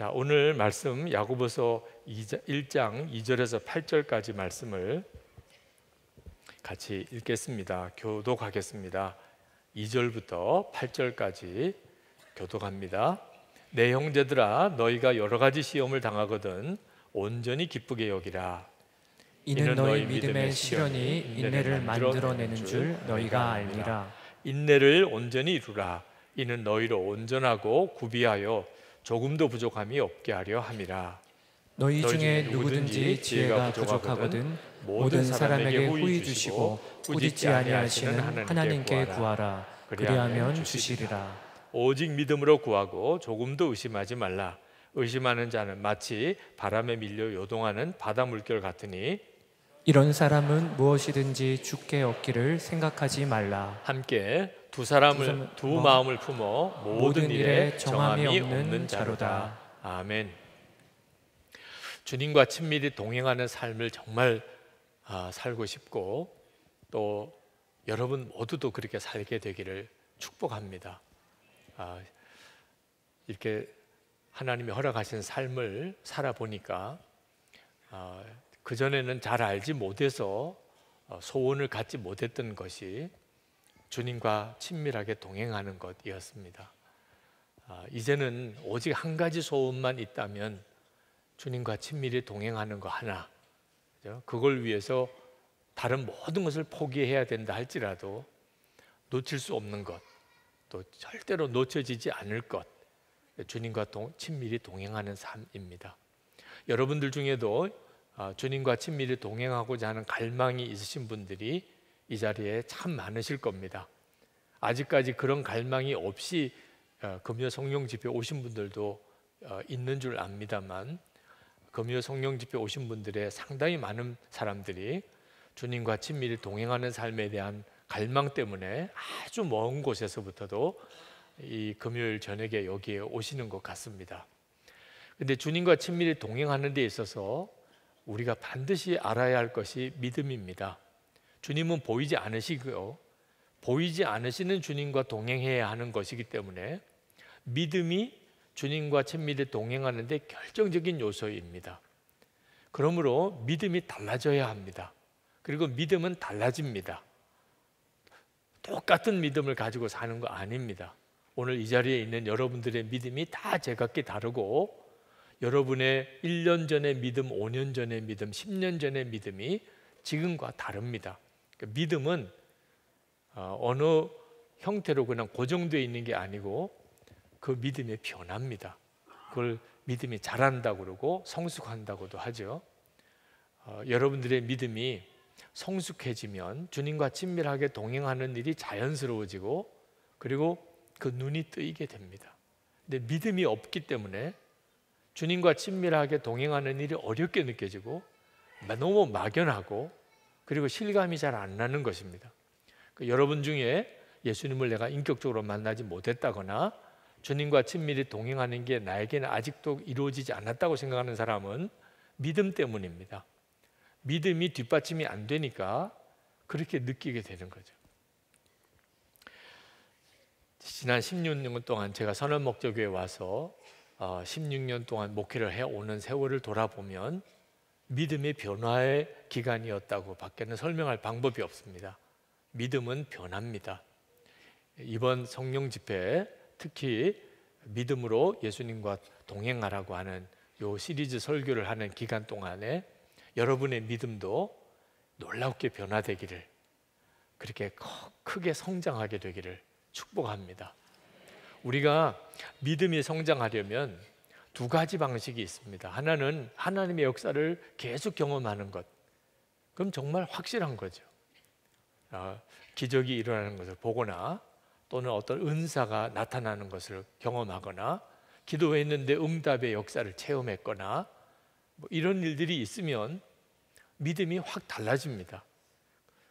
자, 오늘 말씀 야고보서 1장 2절에서 8절까지 말씀을 같이 읽겠습니다. 교독하겠습니다. 2절부터 8절까지 교독합니다. 내 형제들아, 너희가 여러 가지 시험을 당하거든 온전히 기쁘게 여기라. 이는 너희 믿음의 시련이 인내를 만들어내는 줄 너희가 알리라. 인내를 온전히 이루라. 이는 너희를 온전하고 구비하여 조금도 부족함이 없게 하려 함이라. 너희 중에 누구든지 지혜가 부족하거든 모든 사람에게 후히 주시고 꾸짖지 아니하시는 하나님께 구하라. 그리하면 주시리라. 오직 믿음으로 구하고 조금도 의심하지 말라. 의심하는 자는 마치 바람에 밀려 요동하는 바다 물결 같으니 이런 사람은 무엇이든지 주께 얻기를 생각하지 말라. 함께 두 마음을 품어 모든 일에 정함이 없는 자로다. 아멘. 주님과 친밀히 동행하는 삶을 정말 살고 싶고 또 여러분 모두도 그렇게 살게 되기를 축복합니다. 이렇게 하나님이 허락하신 삶을 살아보니까 그전에는 잘 알지 못해서 소원을 갖지 못했던 것이 주님과 친밀하게 동행하는 것이었습니다. 이제는 오직 한 가지 소원만 있다면 주님과 친밀히 동행하는 거 하나, 그걸 위해서 다른 모든 것을 포기해야 된다 할지라도 놓칠 수 없는 것, 또 절대로 놓쳐지지 않을 것, 주님과 친밀히 동행하는 삶입니다. 여러분들 중에도 주님과 친밀히 동행하고자 하는 갈망이 있으신 분들이 이 자리에 참 많으실 겁니다. 아직까지 그런 갈망이 없이 금요 성령 집회 오신 분들도 있는 줄 압니다만, 금요 성령 집회 오신 분들의 상당히 많은 사람들이 주님과 친밀히 동행하는 삶에 대한 갈망 때문에 아주 먼 곳에서부터도 이 금요일 저녁에 여기에 오시는 것 같습니다. 근데 주님과 친밀히 동행하는 데 있어서 우리가 반드시 알아야 할 것이 믿음입니다. 주님은 보이지 않으시고요, 보이지 않으시는 주님과 동행해야 하는 것이기 때문에 믿음이 주님과 친밀히 동행하는 데 결정적인 요소입니다. 그러므로 믿음이 달라져야 합니다. 그리고 믿음은 달라집니다. 똑같은 믿음을 가지고 사는 거 아닙니다. 오늘 이 자리에 있는 여러분들의 믿음이 다 제각기 다르고 여러분의 1년 전의 믿음, 5년 전의 믿음, 10년 전의 믿음이 지금과 다릅니다. 믿음은 어느 형태로 그냥 고정되어 있는 게 아니고 그 믿음이 변합니다. 그걸 믿음이 자란다고 그러고 성숙한다고도 하죠. 여러분들의 믿음이 성숙해지면 주님과 친밀하게 동행하는 일이 자연스러워지고 그리고 그 눈이 뜨이게 됩니다. 근데 믿음이 없기 때문에 주님과 친밀하게 동행하는 일이 어렵게 느껴지고 너무 막연하고 그리고 실감이 잘 안 나는 것입니다. 여러분 중에 예수님을 내가 인격적으로 만나지 못했다거나 주님과 친밀히 동행하는 게 나에게는 아직도 이루어지지 않았다고 생각하는 사람은 믿음 때문입니다. 믿음이 뒷받침이 안 되니까 그렇게 느끼게 되는 거죠. 지난 16년 동안 제가 선언목적교회에 와서 16년 동안 목회를 해오는 세월을 돌아보면 믿음의 변화의 기간이었다고 밖에는 설명할 방법이 없습니다. 믿음은 변합니다. 이번 성령 집회에 특히 믿음으로 예수님과 동행하라고 하는 요 시리즈 설교를 하는 기간 동안에 여러분의 믿음도 놀랍게 변화되기를, 그렇게 크게 성장하게 되기를 축복합니다. 우리가 믿음이 성장하려면 두 가지 방식이 있습니다. 하나는 하나님의 역사를 계속 경험하는 것. 그럼 정말 확실한 거죠. 기적이 일어나는 것을 보거나 또는 어떤 은사가 나타나는 것을 경험하거나 기도했는데 응답의 역사를 체험했거나 이런 일들이 있으면 믿음이 확 달라집니다.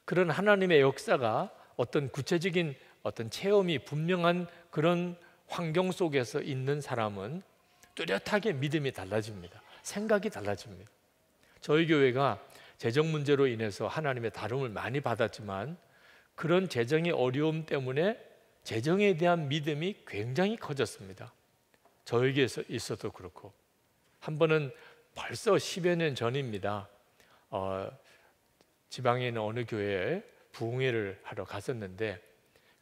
그런 하나님의 역사가 어떤 구체적인 어떤 체험이 분명한 그런 환경 속에서 있는 사람은 뚜렷하게 믿음이 달라집니다. 생각이 달라집니다. 저희 교회가 재정 문제로 인해서 하나님의 다름을 많이 받았지만 그런 재정의 어려움 때문에 재정에 대한 믿음이 굉장히 커졌습니다. 저에게 있어도 그렇고, 한 번은 벌써 10여 년 전입니다. 지방에 있는 어느 교회에 부흥회를 하러 갔었는데,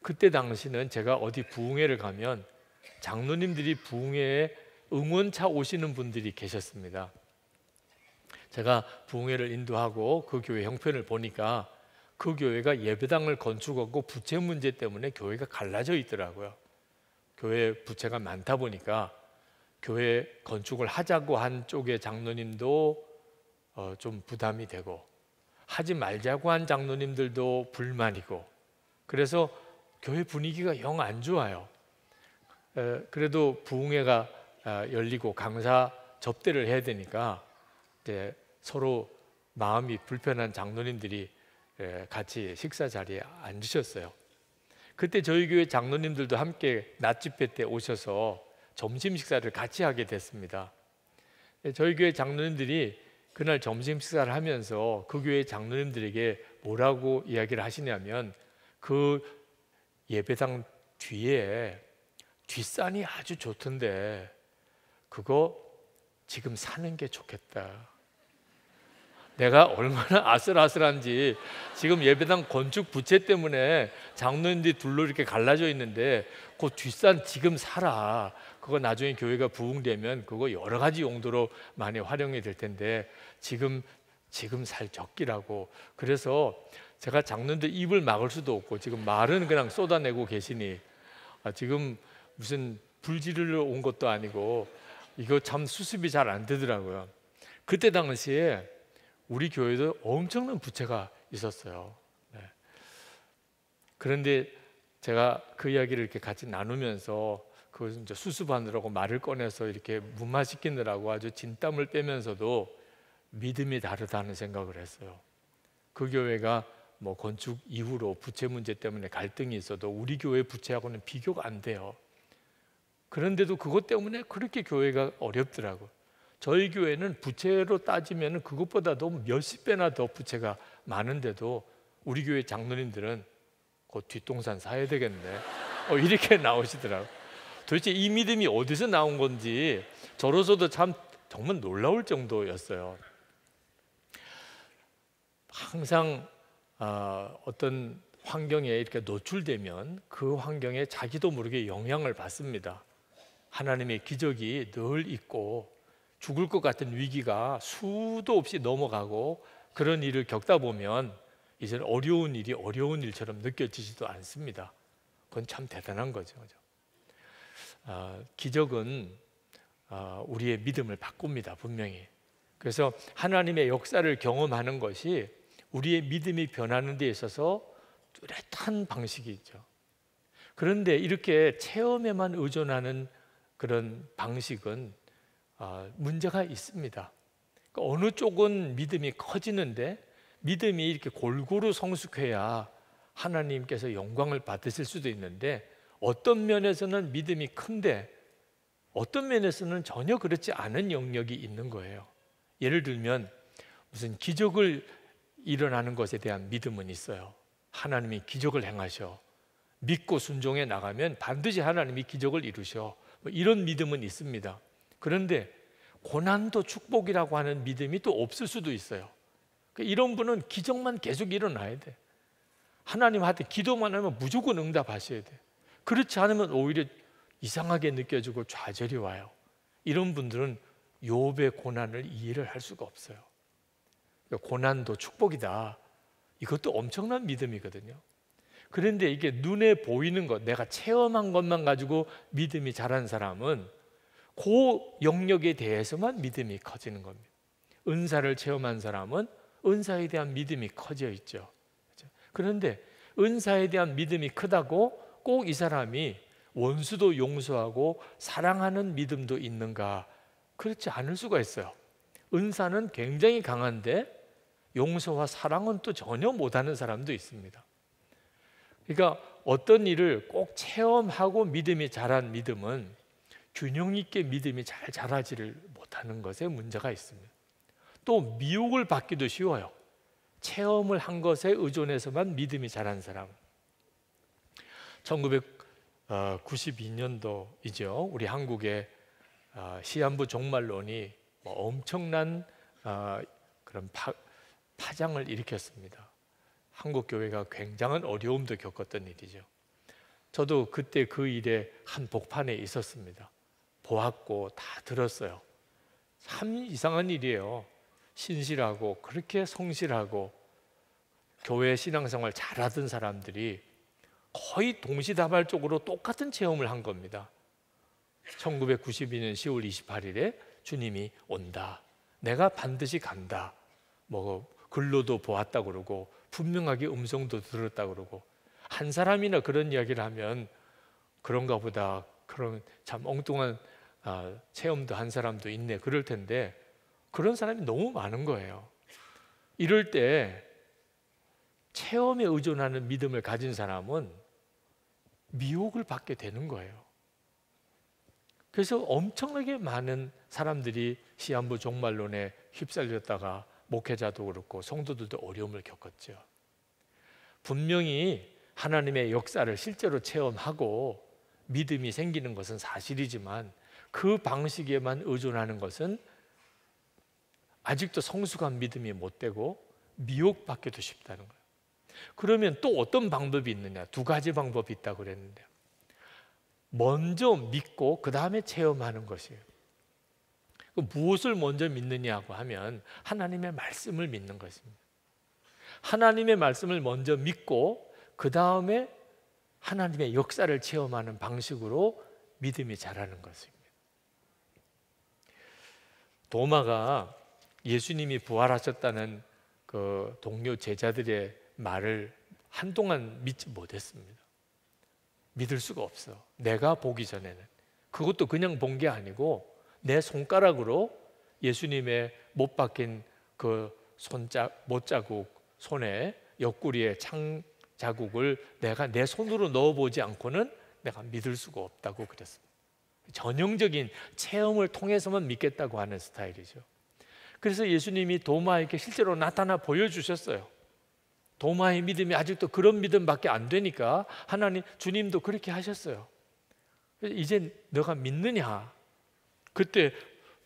그때 당시는 제가 어디 부흥회를 가면 장로님들이 부흥회에 응원차 오시는 분들이 계셨습니다. 제가 부흥회를 인도하고 그 교회 형편을 보니까 그 교회가 예배당을 건축하고 부채 문제 때문에 교회가 갈라져 있더라고요. 교회 부채가 많다 보니까 교회 건축을 하자고 한 쪽의 장로님도 좀 부담이 되고, 하지 말자고 한 장로님들도 불만이고, 그래서 교회 분위기가 영 안 좋아요. 그래도 부흥회가 열리고 강사 접대를 해야 되니까 이제 서로 마음이 불편한 장로님들이 같이 식사 자리에 앉으셨어요. 그때 저희 교회 장로님들도 함께 낮 집회 때 오셔서 점심 식사를 같이 하게 됐습니다. 저희 교회 장로님들이 그날 점심 식사를 하면서 그 교회 장로님들에게 뭐라고 이야기를 하시냐면, 그 예배당 뒤에 뒷산이 아주 좋던데 그거 지금 사는 게 좋겠다. 내가 얼마나 아슬아슬한지, 지금 예배당 건축 부채 때문에 장로님들이 둘로 이렇게 갈라져 있는데 그 뒷산 지금 사라. 그거 나중에 교회가 부흥되면 그거 여러 가지 용도로 많이 활용이 될 텐데 지금 살 적기라고. 그래서 제가 장로님들 입을 막을 수도 없고, 지금 말은 그냥 쏟아내고 계시니 지금 무슨 불 지르러 온 것도 아니고 이거 참 수습이 잘 안 되더라고요. 그때 당시에 우리 교회도 엄청난 부채가 있었어요. 네. 그런데 제가 그 이야기를 이렇게 같이 나누면서 그것을 이제 수습하느라고 말을 꺼내서 이렇게 무마시키느라고 아주 진땀을 빼면서도 믿음이 다르다는 생각을 했어요. 그 교회가 뭐 건축 이후로 부채 문제 때문에 갈등이 있어도 우리 교회 부채하고는 비교가 안 돼요. 그런데도 그것 때문에 그렇게 교회가 어렵더라고요. 저희 교회는 부채로 따지면 그것보다도 몇십 배나 더 부채가 많은데도 우리 교회 장로님들은 곧 뒷동산 사야 되겠네 이렇게 나오시더라고요. 도대체 이 믿음이 어디서 나온 건지 저로서도 참 정말 놀라울 정도였어요. 항상 어떤 환경에 이렇게 노출되면 그 환경에 자기도 모르게 영향을 받습니다. 하나님의 기적이 늘 있고, 죽을 것 같은 위기가 수도 없이 넘어가고, 그런 일을 겪다 보면 이제는 어려운 일이 어려운 일처럼 느껴지지도 않습니다. 그건 참 대단한 거죠. 기적은 우리의 믿음을 바꿉니다, 분명히. 그래서 하나님의 역사를 경험하는 것이 우리의 믿음이 변하는 데 있어서 뚜렷한 방식이 있죠. 그런데 이렇게 체험에만 의존하는 그런 방식은 문제가 있습니다. 그러니까 어느 쪽은 믿음이 커지는데, 믿음이 이렇게 골고루 성숙해야 하나님께서 영광을 받으실 수도 있는데, 어떤 면에서는 믿음이 큰데 어떤 면에서는 전혀 그렇지 않은 영역이 있는 거예요. 예를 들면 무슨 기적을 일어나는 것에 대한 믿음은 있어요. 하나님이 기적을 행하셔, 믿고 순종해 나가면 반드시 하나님이 기적을 이루셔, 이런 믿음은 있습니다. 그런데 고난도 축복이라고 하는 믿음이 또 없을 수도 있어요. 이런 분은 기적만 계속 일어나야 돼. 하나님한테 기도만 하면 무조건 응답하셔야 돼. 그렇지 않으면 오히려 이상하게 느껴지고 좌절이 와요. 이런 분들은 욥의 고난을 이해를 할 수가 없어요. 고난도 축복이다, 이것도 엄청난 믿음이거든요. 그런데 이게 눈에 보이는 것, 내가 체험한 것만 가지고 믿음이 자란 사람은 그 영역에 대해서만 믿음이 커지는 겁니다. 은사를 체험한 사람은 은사에 대한 믿음이 커져 있죠. 그런데 은사에 대한 믿음이 크다고 꼭 이 사람이 원수도 용서하고 사랑하는 믿음도 있는가? 그렇지 않을 수가 있어요. 은사는 굉장히 강한데 용서와 사랑은 또 전혀 못하는 사람도 있습니다. 그러니까 어떤 일을 꼭 체험하고 믿음이 자란 믿음은 균형 있게 믿음이 잘 자라지를 못하는 것에 문제가 있습니다. 또 미혹을 받기도 쉬워요. 체험을 한 것에 의존해서만 믿음이 자란 사람. 1992년도이죠. 우리 한국에 시한부 종말론이 엄청난 그런 파장을 일으켰습니다. 한국 교회가 굉장한 어려움도 겪었던 일이죠. 저도 그때 그 일에 한 복판에 있었습니다. 보았고 다 들었어요. 참 이상한 일이에요. 신실하고 그렇게 성실하고 교회 신앙생활 잘하던 사람들이 거의 동시다발적으로 똑같은 체험을 한 겁니다. 1992년 10월 28일에 주님이 온다. 내가 반드시 간다. 글로도 보았다 그러고 분명하게 음성도 들었다 그러고, 한 사람이나 그런 이야기를 하면 그런가 보다, 그런 참 엉뚱한 체험도 한 사람도 있네 그럴 텐데, 그런 사람이 너무 많은 거예요. 이럴 때 체험에 의존하는 믿음을 가진 사람은 미혹을 받게 되는 거예요. 그래서 엄청나게 많은 사람들이 시한부 종말론에 휩쓸렸다가 목회자도 그렇고 성도들도 어려움을 겪었죠. 분명히 하나님의 역사를 실제로 체험하고 믿음이 생기는 것은 사실이지만, 그 방식에만 의존하는 것은 아직도 성숙한 믿음이 못 되고 미혹받기도 쉽다는 거예요. 그러면 또 어떤 방법이 있느냐? 두 가지 방법이 있다고 그랬는데, 먼저 믿고 그 다음에 체험하는 것이에요. 무엇을 먼저 믿느냐고 하면 하나님의 말씀을 믿는 것입니다. 하나님의 말씀을 먼저 믿고 그 다음에 하나님의 역사를 체험하는 방식으로 믿음이 자라는 것입니다. 도마가 예수님이 부활하셨다는 그 동료 제자들의 말을 한동안 믿지 못했습니다. 믿을 수가 없어. 내가 보기 전에는. 그것도 그냥 본 게 아니고 내 손가락으로 예수님의 못 박힌 그 못자국, 손에 옆구리에 창 자국을 내가 내 손으로 넣어보지 않고는 내가 믿을 수가 없다고 그랬습니다. 전형적인 체험을 통해서만 믿겠다고 하는 스타일이죠. 그래서 예수님이 도마에게 실제로 나타나 보여주셨어요. 도마의 믿음이 아직도 그런 믿음밖에 안 되니까 하나님, 주님도 그렇게 하셨어요. 이제 너가 믿느냐? 그때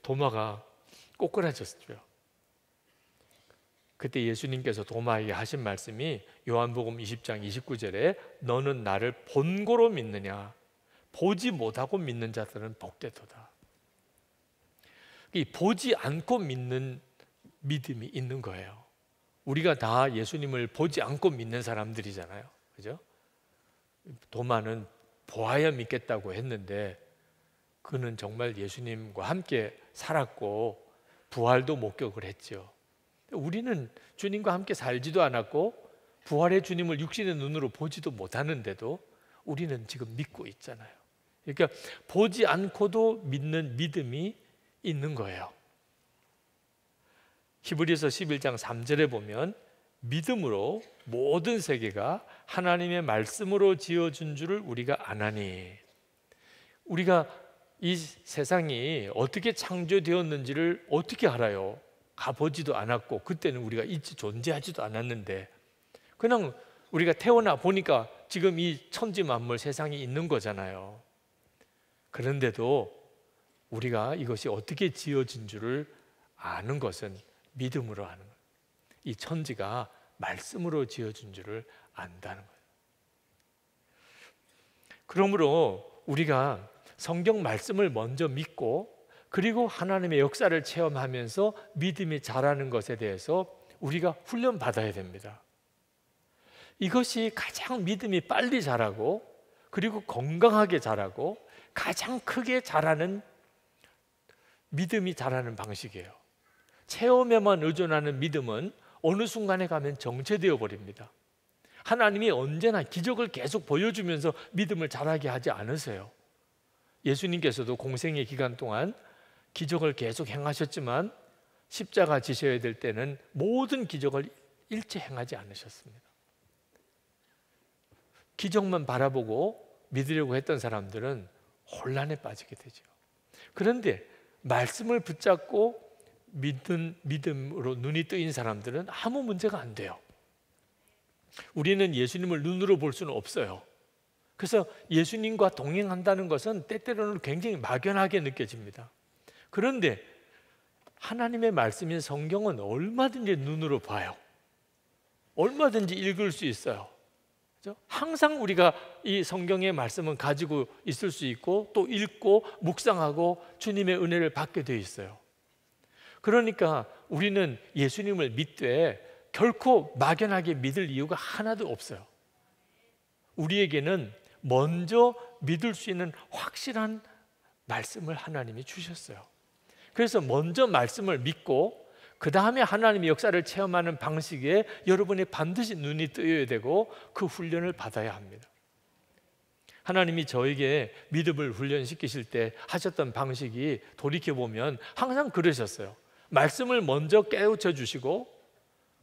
도마가 꼬꾸라졌죠. 그때 예수님께서 도마에게 하신 말씀이 요한복음 20장 29절에 너는 나를 본고로 믿느냐? 보지 못하고 믿는 자들은 복되도다. 이 보지 않고 믿는 믿음이 있는 거예요. 우리가 다 예수님을 보지 않고 믿는 사람들이잖아요. 그죠? 도마는 보아야 믿겠다고 했는데 그는 정말 예수님과 함께 살았고 부활도 목격을 했죠. 우리는 주님과 함께 살지도 않았고 부활의 주님을 육신의 눈으로 보지도 못하는데도 우리는 지금 믿고 있잖아요. 그러니까 보지 않고도 믿는 믿음이 있는 거예요. 히브리서 11장 3절에 보면 믿음으로 모든 세계가 하나님의 말씀으로 지어준 줄을 우리가 아나니, 우리가 이 세상이 어떻게 창조되었는지를 어떻게 알아요? 가보지도 않았고 그때는 우리가 존재하지도 않았는데 그냥 우리가 태어나 보니까 지금 이 천지 만물 세상이 있는 거잖아요. 그런데도 우리가 이것이 어떻게 지어진 줄을 아는 것은 믿음으로 아는 거예요. 이 천지가 말씀으로 지어진 줄을 안다는 거예요. 그러므로 우리가 성경 말씀을 먼저 믿고 그리고 하나님의 역사를 체험하면서 믿음이 자라는 것에 대해서 우리가 훈련받아야 됩니다. 이것이 가장 믿음이 빨리 자라고 그리고 건강하게 자라고 가장 크게 자라는 믿음이 자라는 방식이에요. 체험에만 의존하는 믿음은 어느 순간에 가면 정체되어 버립니다. 하나님이 언제나 기적을 계속 보여주면서 믿음을 자라게 하지 않으세요. 예수님께서도 공생의 기간 동안 기적을 계속 행하셨지만 십자가 지셔야 될 때는 모든 기적을 일체 행하지 않으셨습니다. 기적만 바라보고 믿으려고 했던 사람들은 혼란에 빠지게 되죠. 그런데 말씀을 붙잡고 믿음으로 눈이 뜨인 사람들은 아무 문제가 안 돼요. 우리는 예수님을 눈으로 볼 수는 없어요. 그래서 예수님과 동행한다는 것은 때때로는 굉장히 막연하게 느껴집니다. 그런데 하나님의 말씀인 성경은 얼마든지 눈으로 봐요. 얼마든지 읽을 수 있어요. 그렇죠? 항상 우리가 이 성경의 말씀은 가지고 있을 수 있고 또 읽고 묵상하고 주님의 은혜를 받게 되어 있어요. 그러니까 우리는 예수님을 믿되 결코 막연하게 믿을 이유가 하나도 없어요. 우리에게는 먼저 믿을 수 있는 확실한 말씀을 하나님이 주셨어요. 그래서 먼저 말씀을 믿고 그 다음에 하나님의 역사를 체험하는 방식에 여러분이 반드시 눈이 뜨여야 되고 그 훈련을 받아야 합니다. 하나님이 저에게 믿음을 훈련시키실 때 하셨던 방식이 돌이켜보면 항상 그러셨어요. 말씀을 먼저 깨우쳐 주시고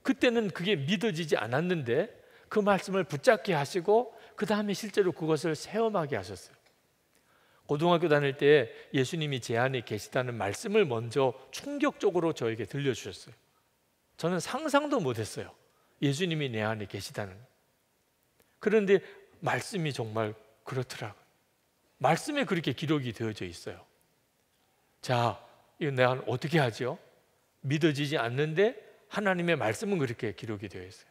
그때는 그게 믿어지지 않았는데 그 말씀을 붙잡게 하시고 그 다음에 실제로 그것을 체험하게 하셨어요. 고등학교 다닐 때 예수님이 제 안에 계시다는 말씀을 먼저 충격적으로 저에게 들려주셨어요. 저는 상상도 못했어요. 예수님이 내 안에 계시다는. 그런데 말씀이 정말 그렇더라고요. 말씀에 그렇게 기록이 되어져 있어요. 자, 이거 내가 어떻게 하죠? 믿어지지 않는데 하나님의 말씀은 그렇게 기록이 되어 있어요.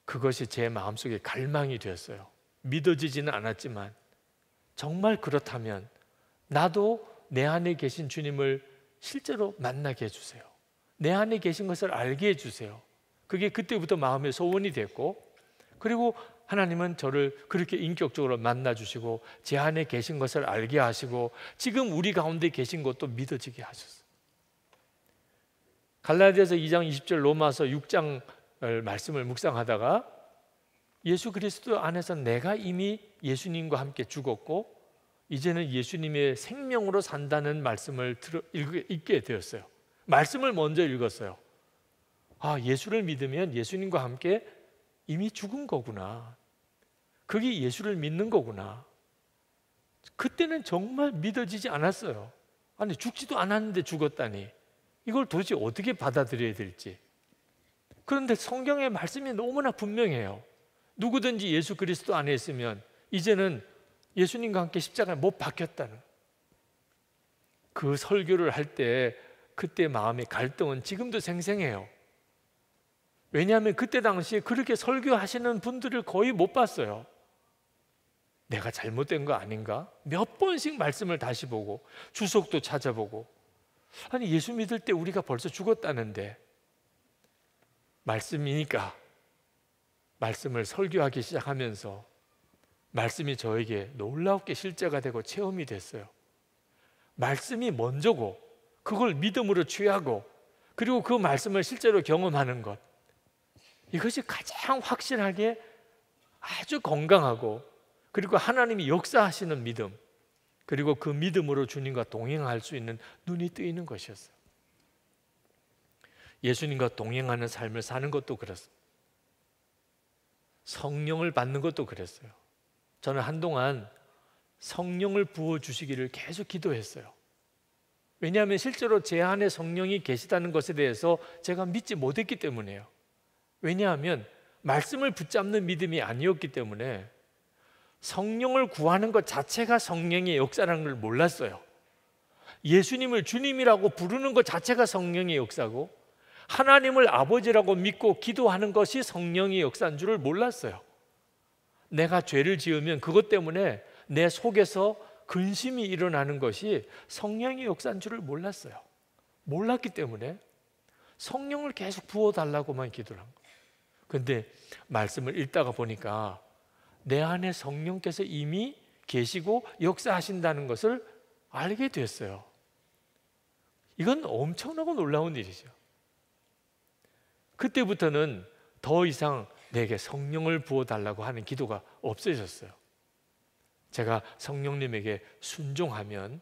그것이 제 마음속에 갈망이 되었어요. 믿어지지는 않았지만 정말 그렇다면 나도 내 안에 계신 주님을 실제로 만나게 해주세요. 내 안에 계신 것을 알게 해주세요. 그게 그때부터 마음의 소원이 됐고, 그리고 하나님은 저를 그렇게 인격적으로 만나주시고 제 안에 계신 것을 알게 하시고 지금 우리 가운데 계신 것도 믿어지게 하셨어요. 갈라디아서 2장 20절, 로마서 6장 말씀을 묵상하다가 예수 그리스도 안에서 내가 이미 예수님과 함께 죽었고 이제는 예수님의 생명으로 산다는 말씀을 읽게 되었어요. 말씀을 먼저 읽었어요. 아, 예수를 믿으면 예수님과 함께 이미 죽은 거구나. 그게 예수를 믿는 거구나. 그때는 정말 믿어지지 않았어요. 아니, 죽지도 않았는데 죽었다니. 이걸 도대체 어떻게 받아들여야 될지. 그런데 성경의 말씀이 너무나 분명해요. 누구든지 예수 그리스도 안에 있으면 이제는 예수님과 함께 십자가에 못 박혔다는. 그 설교를 할 때 그때 마음의 갈등은 지금도 생생해요. 왜냐하면 그때 당시에 그렇게 설교하시는 분들을 거의 못 봤어요. 내가 잘못된 거 아닌가? 몇 번씩 말씀을 다시 보고 주석도 찾아보고, 아니 예수 믿을 때 우리가 벌써 죽었다는데 말씀이니까 말씀을 설교하기 시작하면서 말씀이 저에게 놀랍게 실제가 되고 체험이 됐어요. 말씀이 먼저고 그걸 믿음으로 취하고 그리고 그 말씀을 실제로 경험하는 것, 이것이 가장 확실하게 아주 건강하고 그리고 하나님이 역사하시는 믿음, 그리고 그 믿음으로 주님과 동행할 수 있는 눈이 뜨이는 것이었어요. 예수님과 동행하는 삶을 사는 것도 그렇습니다. 성령을 받는 것도 그랬어요. 저는 한동안 성령을 부어주시기를 계속 기도했어요. 왜냐하면 실제로 제 안에 성령이 계시다는 것에 대해서 제가 믿지 못했기 때문에요. 왜냐하면 말씀을 붙잡는 믿음이 아니었기 때문에 성령을 구하는 것 자체가 성령의 역사라는 걸 몰랐어요. 예수님을 주님이라고 부르는 것 자체가 성령의 역사고 하나님을 아버지라고 믿고 기도하는 것이 성령의 역사인 줄을 몰랐어요. 내가 죄를 지으면 그것 때문에 내 속에서 근심이 일어나는 것이 성령의 역사인 줄을 몰랐어요. 몰랐기 때문에 성령을 계속 부어달라고만 기도를 한 거예요. 그런데 말씀을 읽다가 보니까 내 안에 성령께서 이미 계시고 역사하신다는 것을 알게 됐어요. 이건 엄청나고 놀라운 일이죠. 그때부터는 더 이상 내게 성령을 부어달라고 하는 기도가 없어졌어요. 제가 성령님에게 순종하면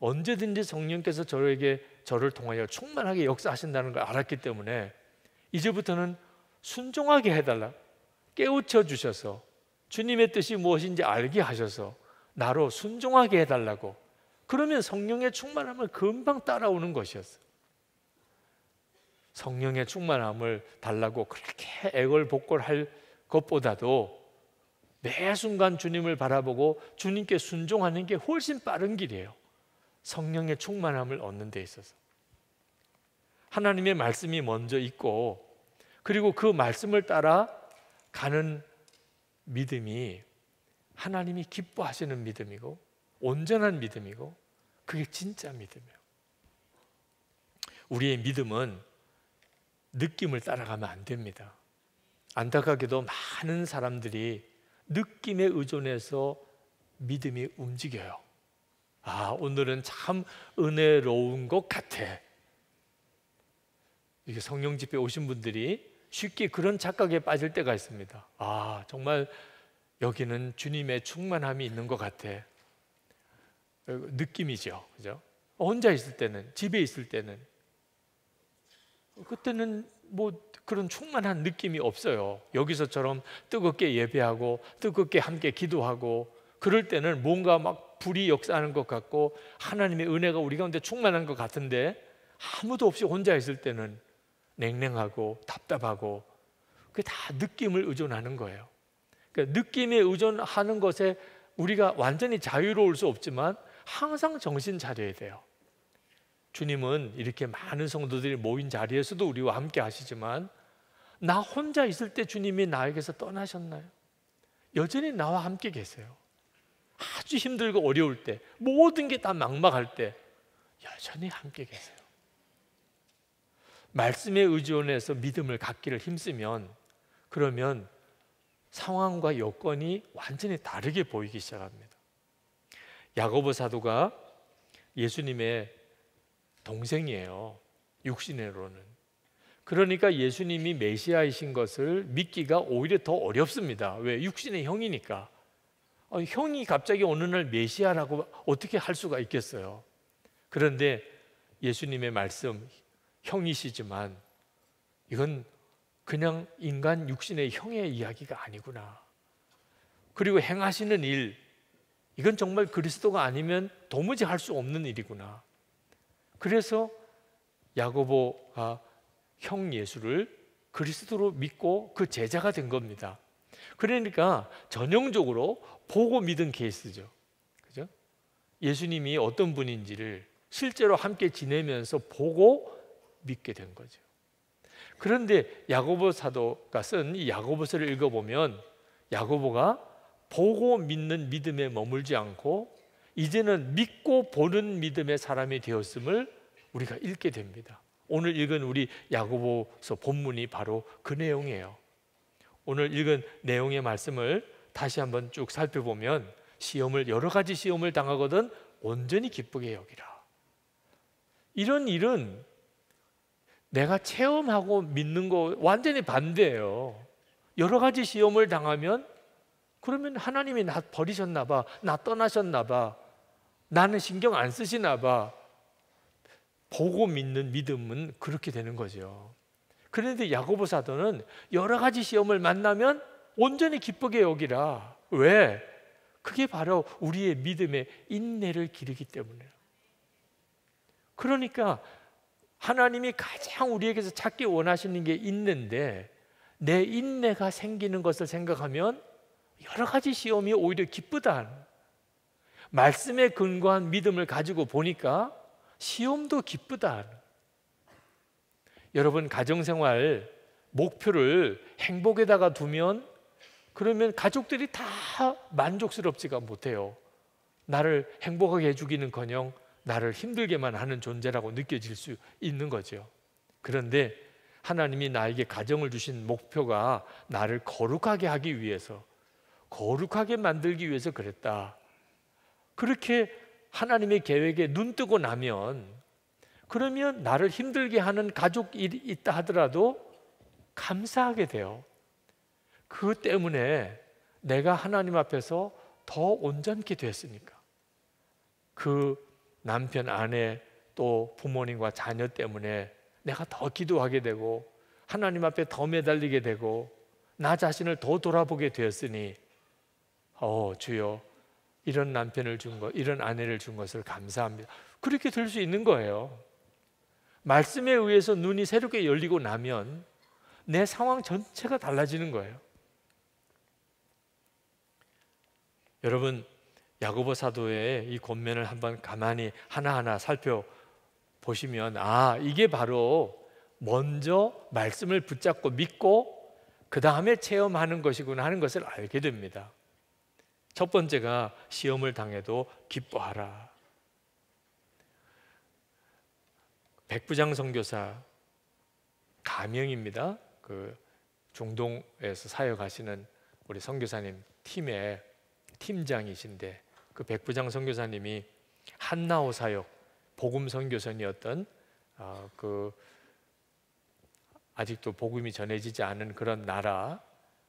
언제든지 성령께서 저를 통하여 충만하게 역사하신다는 걸 알았기 때문에 이제부터는 순종하게 해달라, 깨우쳐 주셔서 주님의 뜻이 무엇인지 알게 하셔서 나로 순종하게 해달라고, 그러면 성령의 충만함을 금방 따라오는 것이었어요. 성령의 충만함을 달라고 그렇게 애걸복걸할 것보다도 매 순간 주님을 바라보고 주님께 순종하는 게 훨씬 빠른 길이에요. 성령의 충만함을 얻는 데 있어서 하나님의 말씀이 먼저 있고, 그리고 그 말씀을 따라 가는 믿음이 하나님이 기뻐하시는 믿음이고 온전한 믿음이고, 그게 진짜 믿음이에요. 우리의 믿음은 느낌을 따라가면 안 됩니다. 안타깝게도 많은 사람들이 느낌에 의존해서 믿음이 움직여요. 오늘은 참 은혜로운 것 같아. 이게 성령 집회 오신 분들이 쉽게 그런 착각에 빠질 때가 있습니다. 정말 여기는 주님의 충만함이 있는 것 같아. 느낌이죠, 그죠? 혼자 있을 때는, 집에 있을 때는, 그때는 뭐 그런 충만한 느낌이 없어요. 여기서처럼 뜨겁게 예배하고 뜨겁게 함께 기도하고 그럴 때는 뭔가 막 불이 역사하는 것 같고 하나님의 은혜가 우리 가운데 충만한 것 같은데, 아무도 없이 혼자 있을 때는 냉랭하고 답답하고, 그게 다 느낌을 의존하는 거예요. 그러니까 느낌에 의존하는 것에 우리가 완전히 자유로울 수 없지만 항상 정신 차려야 돼요. 주님은 이렇게 많은 성도들이 모인 자리에서도 우리와 함께 하시지만, 나 혼자 있을 때 주님이 나에게서 떠나셨나요? 여전히 나와 함께 계세요. 아주 힘들고 어려울 때, 모든 게 다 막막할 때 여전히 함께 계세요. 말씀에 의존해서 믿음을 갖기를 힘쓰면, 그러면 상황과 여건이 완전히 다르게 보이기 시작합니다. 야고보 사도가 예수님의 동생이에요, 육신으로는. 그러니까 예수님이 메시아이신 것을 믿기가 오히려 더 어렵습니다. 왜? 육신의 형이니까. 형이 갑자기 어느 날 메시아라고 어떻게 할 수가 있겠어요? 그런데 예수님의 말씀, 형이시지만 이건 그냥 인간 육신의 형의 이야기가 아니구나. 그리고 행하시는 일, 이건 정말 그리스도가 아니면 도무지 할 수 없는 일이구나. 그래서 야고보가 형 예수를 그리스도로 믿고 그 제자가 된 겁니다. 그러니까 전형적으로 보고 믿은 케이스죠. 그죠? 예수님이 어떤 분인지를 실제로 함께 지내면서 보고 믿게 된 거죠. 그런데 야고보 사도가 쓴 이 야고보서를 읽어보면 야고보가 보고 믿는 믿음에 머물지 않고 이제는 믿고 보는 믿음의 사람이 되었음을 우리가 읽게 됩니다. 오늘 읽은 우리 야고보서 본문이 바로 그 내용이에요. 오늘 읽은 내용의 말씀을 다시 한번 쭉 살펴보면, 여러 가지 시험을 당하거든 온전히 기쁘게 여기라. 이런 일은 내가 체험하고 믿는 거 완전히 반대예요. 여러 가지 시험을 당하면, 그러면 하나님이 나 버리셨나 봐, 나 떠나셨나 봐, 나는 신경 안 쓰시나 봐. 보고 믿는 믿음은 그렇게 되는 거죠. 그런데 야고보 사도는 여러 가지 시험을 만나면 온전히 기쁘게 여기라. 왜? 그게 바로 우리의 믿음의 인내를 기르기 때문이에요. 그러니까 하나님이 가장 우리에게서 찾기 원하시는 게 인내인데, 내 인내가 생기는 것을 생각하면 여러 가지 시험이 오히려 기쁘다. 말씀에 근거한 믿음을 가지고 보니까 시험도 기쁘다. 여러분, 가정생활 목표를 행복에다가 두면, 그러면 가족들이 다 만족스럽지가 못해요. 나를 행복하게 해주기는커녕 나를 힘들게만 하는 존재라고 느껴질 수 있는 거죠. 그런데 하나님이 나에게 가정을 주신 목표가 나를 거룩하게 하기 위해서, 거룩하게 만들기 위해서 그랬다. 그렇게 하나님의 계획에 눈 뜨고 나면, 그러면 나를 힘들게 하는 가족이 있다 하더라도 감사하게 돼요. 그 때문에 내가 하나님 앞에서 더 온전케 됐으니까. 그 남편, 아내, 또 부모님과 자녀 때문에 내가 더 기도하게 되고 하나님 앞에 더 매달리게 되고 나 자신을 더 돌아보게 되었으니, 주여, 이런 남편을 준 것, 이런 아내를 준 것을 감사합니다. 그렇게 될 수 있는 거예요. 말씀에 의해서 눈이 새롭게 열리고 나면 내 상황 전체가 달라지는 거예요. 여러분, 야고보 사도의 이 권면을 한번 가만히 하나하나 살펴보시면 이게 바로 먼저 말씀을 붙잡고 믿고 그 다음에 체험하는 것이구나 하는 것을 알게 됩니다. 첫 번째가 시험을 당해도 기뻐하라. 백부장 선교사 가명입니다. 그 중동에서 사역하시는 우리 선교사님 팀의 팀장이신데, 그 백부장 선교사님이 한나오 사역 복음 선교선이었던 그 아직도 복음이 전해지지 않은 그런 나라,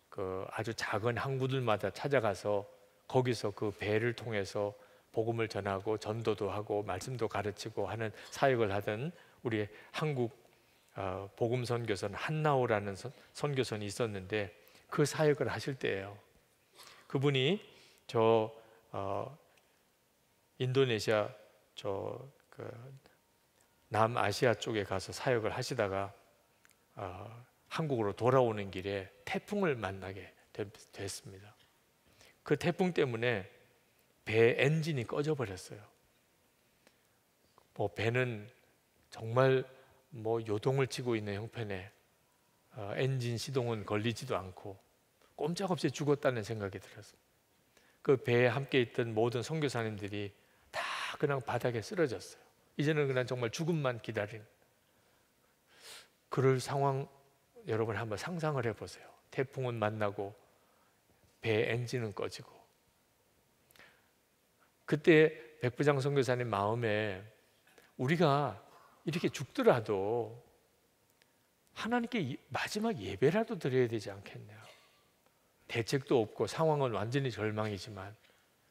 그 아주 작은 항구들마다 찾아가서 거기서 그 배를 통해서 복음을 전하고 전도도 하고 말씀도 가르치고 하는 사역을 하던 우리 한국 복음 선교선 한나오라는 선교선이 있었는데, 그 사역을 하실 때예요. 그분이 저 인도네시아 남아시아 쪽에 가서 사역을 하시다가 한국으로 돌아오는 길에 태풍을 만나게 됐습니다. 그 태풍 때문에 배 엔진이 꺼져 버렸어요. 배는 정말 요동을 치고 있는 형편에 엔진 시동은 걸리지도 않고 꼼짝없이 죽었다는 생각이 들었어요. 그 배에 함께 있던 모든 선교사님들이 다 그냥 바닥에 쓰러졌어요. 이제는 그냥 정말 죽음만 기다린 그럴 상황, 여러분 한번 상상을 해보세요. 태풍은 만나고 배 엔진은 꺼지고. 그때 백부장 선교사님 마음에 우리가 이렇게 죽더라도 하나님께 마지막 예배라도 드려야 되지 않겠냐. 대책도 없고 상황은 완전히 절망이지만,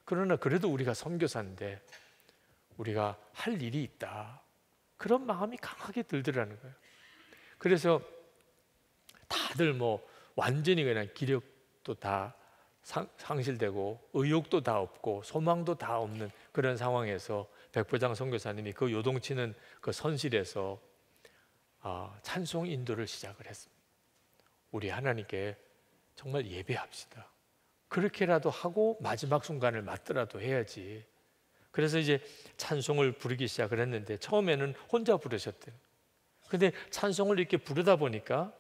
그러나 그래도 우리가 선교사인데 우리가 할 일이 있다, 그런 마음이 강하게 들더라는 거예요. 그래서 다들 완전히 그냥 기력도 다 상실되고 의욕도 다 없고 소망도 다 없는 그런 상황에서 백부장 선교사님이 그 요동치는 그 선실에서 찬송 인도를 시작을 했습니다. 우리 하나님께 정말 예배합시다. 그렇게라도 하고 마지막 순간을 맞더라도 해야지. 그래서 이제 찬송을 부르기 시작을 했는데, 처음에는 혼자 부르셨대요. 근데 찬송을 이렇게 부르다 보니까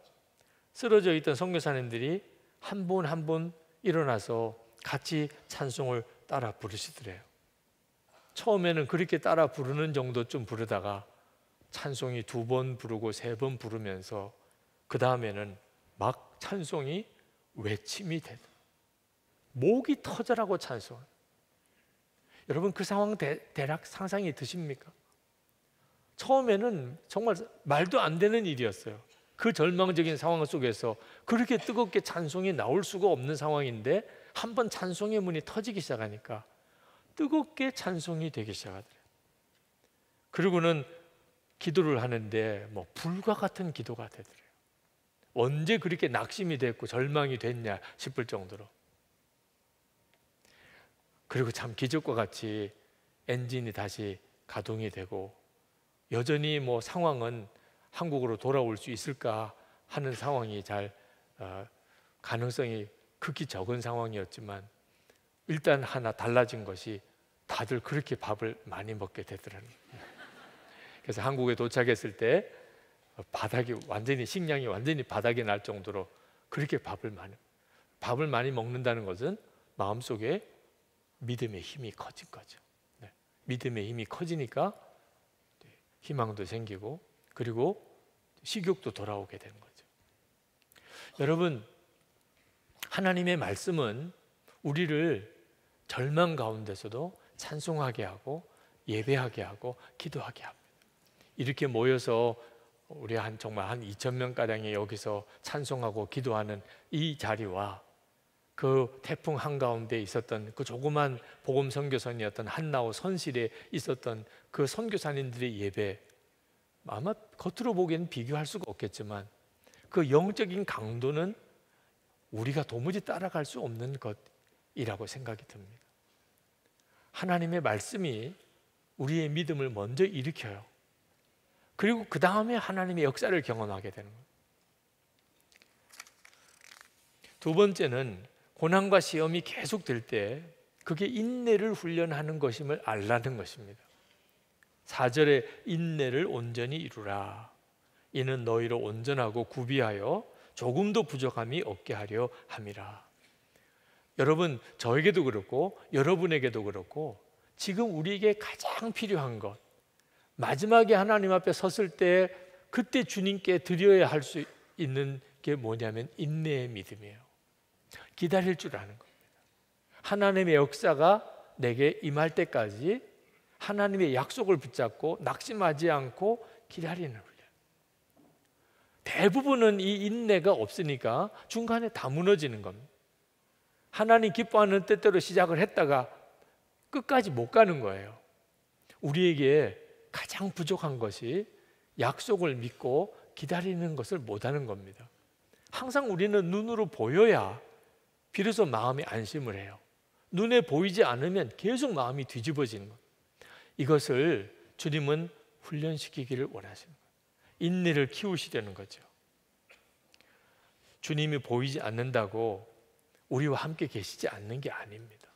쓰러져 있던 선교사님들이 한 분 한 분 일어나서 같이 찬송을 따라 부르시더래요. 처음에는 그렇게 따라 부르는 정도쯤 부르다가 찬송이 2번 부르고 3번 부르면서 그 다음에는 막 찬송이 외침이 되더, 목이 터져라고 찬송. 여러분 그 상황 대략 상상이 드십니까? 처음에는 정말 말도 안 되는 일이었어요. 그 절망적인 상황 속에서 그렇게 뜨겁게 찬송이 나올 수가 없는 상황인데, 한번 찬송의 문이 터지기 시작하니까 뜨겁게 찬송이 되기 시작하더래요. 그리고는 기도를 하는데 불과 같은 기도가 되더래요. 언제 그렇게 낙심이 됐고 절망이 됐냐 싶을 정도로. 그리고 참 기적과 같이 엔진이 다시 가동이 되고, 여전히 상황은 한국으로 돌아올 수 있을까 하는 상황이 가능성이 극히 적은 상황이었지만, 일단 하나 달라진 것이 다들 그렇게 밥을 많이 먹게 되더라고요. 그래서 한국에 도착했을 때 식량이 완전히 바닥이 날 정도로 그렇게 밥을 많이 먹는다는 것은 마음속에 믿음의 힘이 커진 거죠. 믿음의 힘이 커지니까 희망도 생기고, 그리고 식욕도 돌아오게 되는 거죠. 여러분, 하나님의 말씀은 우리를 절망 가운데서도 찬송하게 하고 예배하게 하고 기도하게 합니다. 이렇게 모여서 우리 정말 한 2,000명 가량이 여기서 찬송하고 기도하는 이 자리와 그 태풍 한가운데 있었던 그 조그만 복음 선교선이었던 한나오 선실에 있었던 그 선교사님들의 예배, 아마 겉으로 보기에는 비교할 수가 없겠지만 그 영적인 강도는 우리가 도무지 따라갈 수 없는 것이라고 생각이 듭니다. 하나님의 말씀이 우리의 믿음을 먼저 일으켜요. 그리고 그 다음에 하나님의 역사를 경험하게 되는 거예요. 두 번째는 고난과 시험이 계속될 때 그게 인내를 훈련하는 것임을 알라는 것입니다. 4절에 인내를 온전히 이루라. 이는 너희로 온전하고 구비하여 조금도 부족함이 없게 하려 함이라. 여러분, 저에게도 그렇고 여러분에게도 그렇고 지금 우리에게 가장 필요한 것, 마지막에 하나님 앞에 섰을 때 그때 주님께 드려야 할 수 있는 게 뭐냐면 인내의 믿음이에요. 기다릴 줄 아는 겁니다. 하나님의 역사가 내게 임할 때까지 하나님의 약속을 붙잡고 낙심하지 않고 기다리는 훈련. 대부분은 이 인내가 없으니까 중간에 다 무너지는 겁니다. 하나님 기뻐하는 뜻대로 시작을 했다가 끝까지 못 가는 거예요. 우리에게 가장 부족한 것이 약속을 믿고 기다리는 것을 못하는 겁니다. 항상 우리는 눈으로 보여야 비로소 마음이 안심을 해요. 눈에 보이지 않으면 계속 마음이 뒤집어지는 겁니다. 이것을 주님은 훈련시키기를 원하시는 거예요. 인내를 키우시려는 거죠. 주님이 보이지 않는다고 우리와 함께 계시지 않는 게 아닙니다.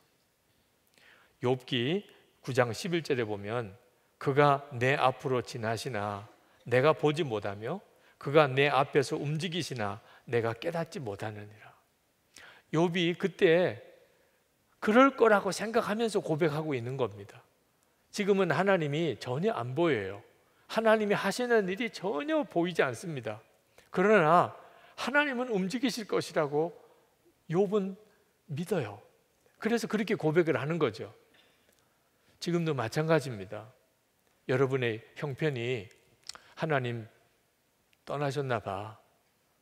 욥기 9장 11절에 보면 그가 내 앞으로 지나시나 내가 보지 못하며 그가 내 앞에서 움직이시나 내가 깨닫지 못하느니라. 욥이 그때 그럴 거라고 생각하면서 고백하고 있는 겁니다. 지금은 하나님이 전혀 안 보여요. 하나님이 하시는 일이 전혀 보이지 않습니다. 그러나 하나님은 움직이실 것이라고 욥은 믿어요. 그래서 그렇게 고백을 하는 거죠. 지금도 마찬가지입니다. 여러분의 형편이 하나님 떠나셨나 봐.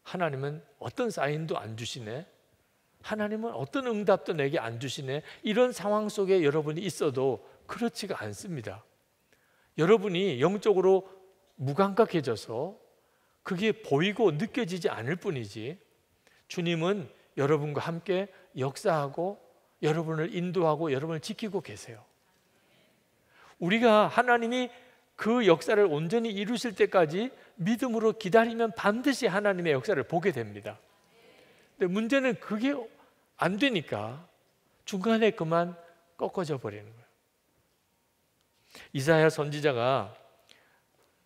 하나님은 어떤 사인도 안 주시네. 하나님은 어떤 응답도 내게 안 주시네. 이런 상황 속에 여러분이 있어도 그렇지가 않습니다. 여러분이 영적으로 무감각해져서 그게 보이고 느껴지지 않을 뿐이지 주님은 여러분과 함께 역사하고 여러분을 인도하고 여러분을 지키고 계세요. 우리가 하나님이 그 역사를 온전히 이루실 때까지 믿음으로 기다리면 반드시 하나님의 역사를 보게 됩니다. 근데 문제는 그게 안 되니까 중간에 그만 꺾어져 버리는 거예요. 이사야 선지자가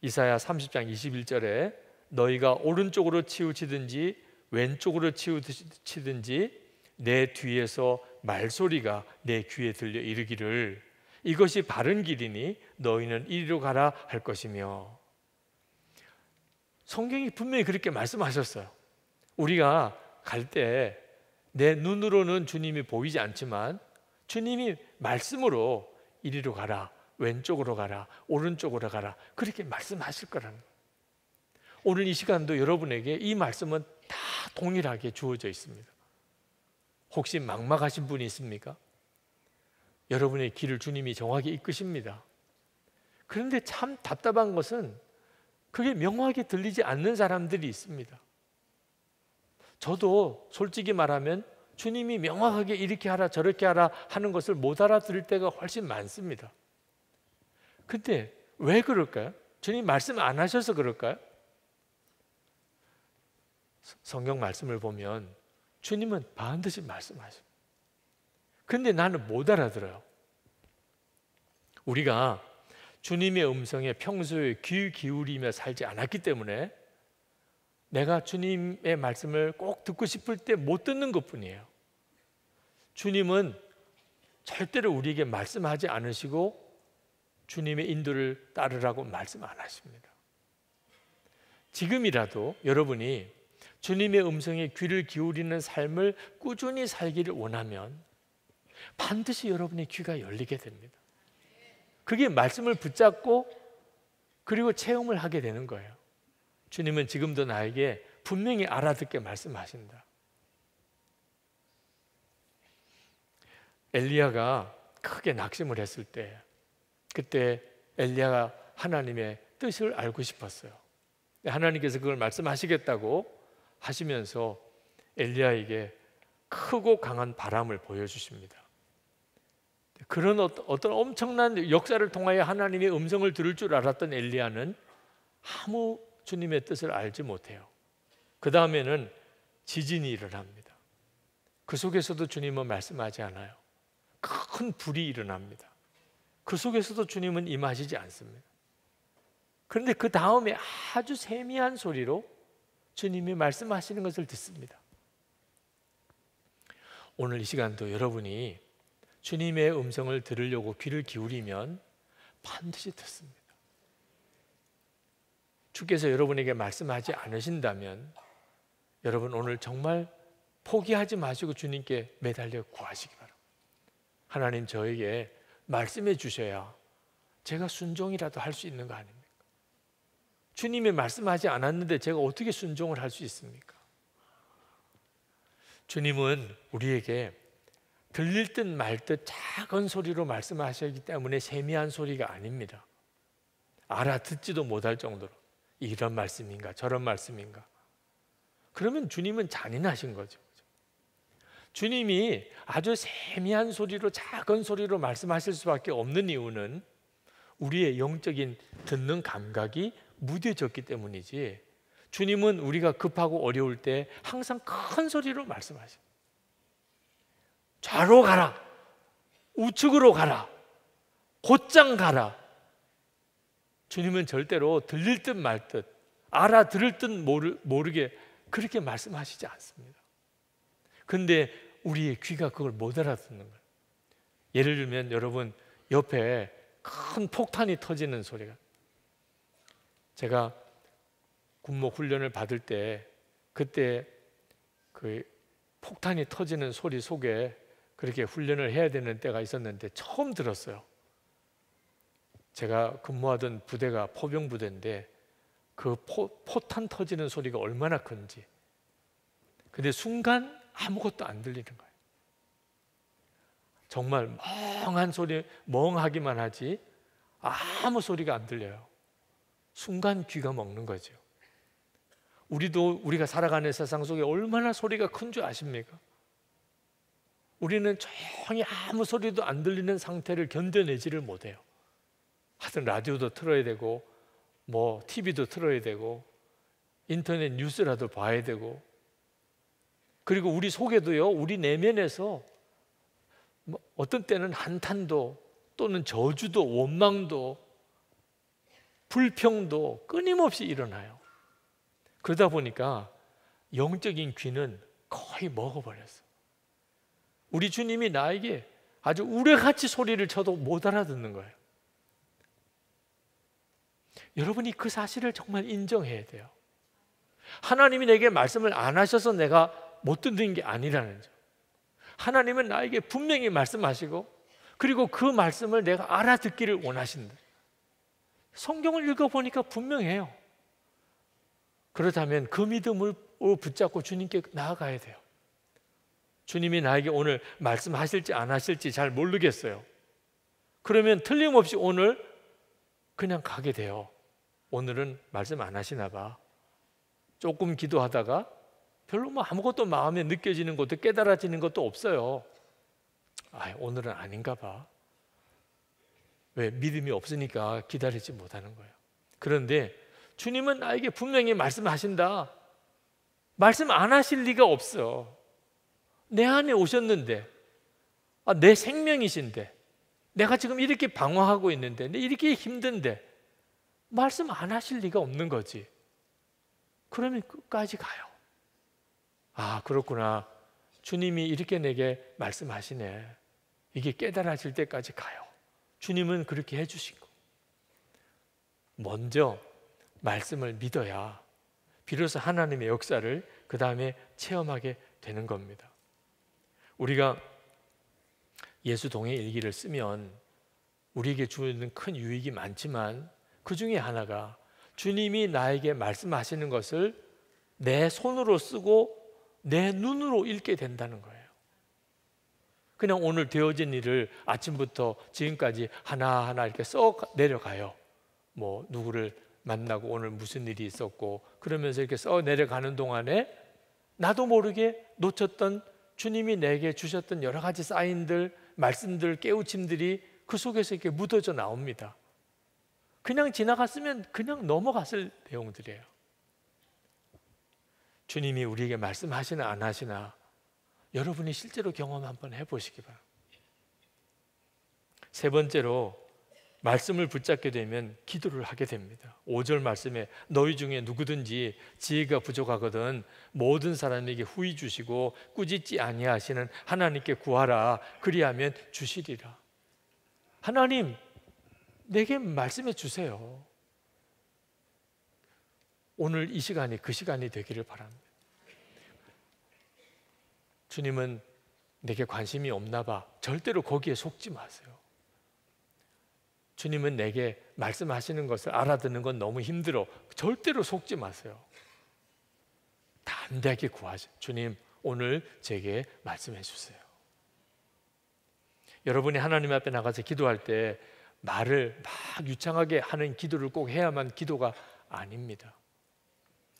이사야 30장 21절에 너희가 오른쪽으로 치우치든지 왼쪽으로 치우치든지 내 뒤에서 말소리가 내 귀에 들려 이르기를 이것이 바른 길이니 너희는 이리로 가라 할 것이며. 성경이 분명히 그렇게 말씀하셨어요. 우리가 갈 때 내 눈으로는 주님이 보이지 않지만 주님이 말씀으로 이리로 가라, 왼쪽으로 가라, 오른쪽으로 가라 그렇게 말씀하실 거라는 거예요. 오늘 이 시간도 여러분에게 이 말씀은 다 동일하게 주어져 있습니다. 혹시 막막하신 분이 있습니까? 여러분의 길을 주님이 정확히 이끄십니다. 그런데 참 답답한 것은 그게 명확하게 들리지 않는 사람들이 있습니다. 저도 솔직히 말하면 주님이 명확하게 이렇게 하라 저렇게 하라 하는 것을 못 알아들을 때가 훨씬 많습니다. 근데 왜 그럴까요? 주님 말씀 안 하셔서 그럴까요? 성경 말씀을 보면 주님은 반드시 말씀하십니다. 근데 나는 못 알아들어요. 우리가 주님의 음성에 평소에 귀 기울이며 살지 않았기 때문에 내가 주님의 말씀을 꼭 듣고 싶을 때 못 듣는 것뿐이에요. 주님은 절대로 우리에게 말씀하지 않으시고 주님의 인도를 따르라고 말씀 안 하십니다. 지금이라도 여러분이 주님의 음성에 귀를 기울이는 삶을 꾸준히 살기를 원하면 반드시 여러분의 귀가 열리게 됩니다. 그게 말씀을 붙잡고 그리고 체험을 하게 되는 거예요. 주님은 지금도 나에게 분명히 알아듣게 말씀하신다. 엘리야가 크게 낙심을 했을 때 그때 엘리야가 하나님의 뜻을 알고 싶었어요. 하나님께서 그걸 말씀하시겠다고 하시면서 엘리야에게 크고 강한 바람을 보여주십니다. 그런 어떤 엄청난 역사를 통하여 하나님의 음성을 들을 줄 알았던 엘리야는 아무 주님의 뜻을 알지 못해요. 그 다음에는 지진이 일어납니다. 그 속에서도 주님은 말씀하지 않아요. 큰 불이 일어납니다. 그 속에서도 주님은 임하시지 않습니다. 그런데 그 다음에 아주 세미한 소리로 주님이 말씀하시는 것을 듣습니다. 오늘 이 시간도 여러분이 주님의 음성을 들으려고 귀를 기울이면 반드시 듣습니다. 주께서 여러분에게 말씀하지 않으신다면 여러분 오늘 정말 포기하지 마시고 주님께 매달려 구하시기 바랍니다. 하나님, 저에게 말씀해 주셔야 제가 순종이라도 할 수 있는 거 아닙니까? 주님이 말씀하지 않았는데 제가 어떻게 순종을 할 수 있습니까? 주님은 우리에게 들릴 듯 말 듯 작은 소리로 말씀하시기 때문에 세미한 소리가 아닙니다. 알아듣지도 못할 정도로 이런 말씀인가 저런 말씀인가. 그러면 주님은 잔인하신 거죠. 주님이 아주 세미한 소리로 작은 소리로 말씀하실 수밖에 없는 이유는 우리의 영적인 듣는 감각이 무뎌졌기 때문이지, 주님은 우리가 급하고 어려울 때 항상 큰 소리로 말씀하셔요. 좌로 가라, 우측으로 가라, 곧장 가라. 주님은 절대로 들릴 듯 말 듯, 알아들을 듯 모르게 그렇게 말씀하시지 않습니다. 근데 우리의 귀가 그걸 못 알아듣는 거예요. 예를 들면 여러분 옆에 큰 폭탄이 터지는 소리가, 제가 군목 훈련을 받을 때 그때 그 폭탄이 터지는 소리 속에 그렇게 훈련을 해야 되는 때가 있었는데 처음 들었어요. 제가 근무하던 부대가 포병 부대인데 그 포탄 터지는 소리가 얼마나 큰지. 근데 순간 아무것도 안 들리는 거예요. 정말 멍한 소리, 멍하기만 하지 아무 소리가 안 들려요. 순간 귀가 먹는 거죠. 우리가 살아가는 세상 속에 얼마나 소리가 큰 줄 아십니까? 우리는 조용히 아무 소리도 안 들리는 상태를 견뎌내지를 못해요. 하여튼 라디오도 틀어야 되고 뭐 TV도 틀어야 되고 인터넷 뉴스라도 봐야 되고, 그리고 우리 속에도요, 우리 내면에서 뭐 어떤 때는 한탄도 또는 저주도 원망도 불평도 끊임없이 일어나요. 그러다 보니까 영적인 귀는 거의 먹어버렸어. 우리 주님이 나에게 아주 우레같이 소리를 쳐도 못 알아듣는 거예요. 여러분이 그 사실을 정말 인정해야 돼요. 하나님이 내게 말씀을 안 하셔서 내가 못 듣는 게 아니라는 점. 하나님은 나에게 분명히 말씀하시고 그리고 그 말씀을 내가 알아듣기를 원하신다. 성경을 읽어보니까 분명해요. 그렇다면 그 믿음을 붙잡고 주님께 나아가야 돼요. 주님이 나에게 오늘 말씀하실지 안 하실지 잘 모르겠어요. 그러면 틀림없이 오늘 그냥 가게 돼요. 오늘은 말씀 안 하시나 봐. 조금 기도하다가 별로 뭐 아무것도 마음에 느껴지는 것도 깨달아지는 것도 없어요. 오늘은 아닌가 봐. 왜? 믿음이 없으니까 기다리지 못하는 거예요. 그런데 주님은 나에게 분명히 말씀하신다. 말씀 안 하실 리가 없어. 내 안에 오셨는데, 내 생명이신데, 내가 지금 이렇게 방황하고 있는데, 이렇게 힘든데 말씀 안 하실 리가 없는 거지. 그러면 끝까지 가요. 그렇구나. 주님이 이렇게 내게 말씀하시네. 이게 깨달아질 때까지 가요. 주님은 그렇게 해주시고, 먼저 말씀을 믿어야 비로소 하나님의 역사를 그 다음에 체험하게 되는 겁니다. 우리가 예수 동행 일기를 쓰면 우리에게 주는 큰 유익이 많지만 그 중에 하나가 주님이 나에게 말씀하시는 것을 내 손으로 쓰고 내 눈으로 읽게 된다는 거예요. 그냥 오늘 되어진 일을 아침부터 지금까지 하나하나 이렇게 써 내려가요. 뭐 누구를 만나고 오늘 무슨 일이 있었고 그러면서 이렇게 써 내려가는 동안에 나도 모르게 놓쳤던 주님이 내게 주셨던 여러 가지 사인들, 말씀들, 깨우침들이 그 속에서 이렇게 묻어져 나옵니다. 그냥 지나갔으면 그냥 넘어갔을 내용들이에요. 주님이 우리에게 말씀하시나 안 하시나 여러분이 실제로 경험 한번 해보시기 바랍니다. 세 번째로 말씀을 붙잡게 되면 기도를 하게 됩니다. 5절 말씀에 너희 중에 누구든지 지혜가 부족하거든 모든 사람에게 후히 주시고 꾸짖지 아니하시는 하나님께 구하라 그리하면 주시리라. 하나님, 내게 말씀해 주세요. 오늘 이 시간이 그 시간이 되기를 바랍니다. 주님은 내게 관심이 없나 봐. 절대로 거기에 속지 마세요. 주님은 내게 말씀하시는 것을 알아듣는 건 너무 힘들어. 절대로 속지 마세요. 담대하게 구하세요. 주님, 오늘 제게 말씀해 주세요. 여러분이 하나님 앞에 나가서 기도할 때 말을 막 유창하게 하는 기도를 꼭 해야만 기도가 아닙니다.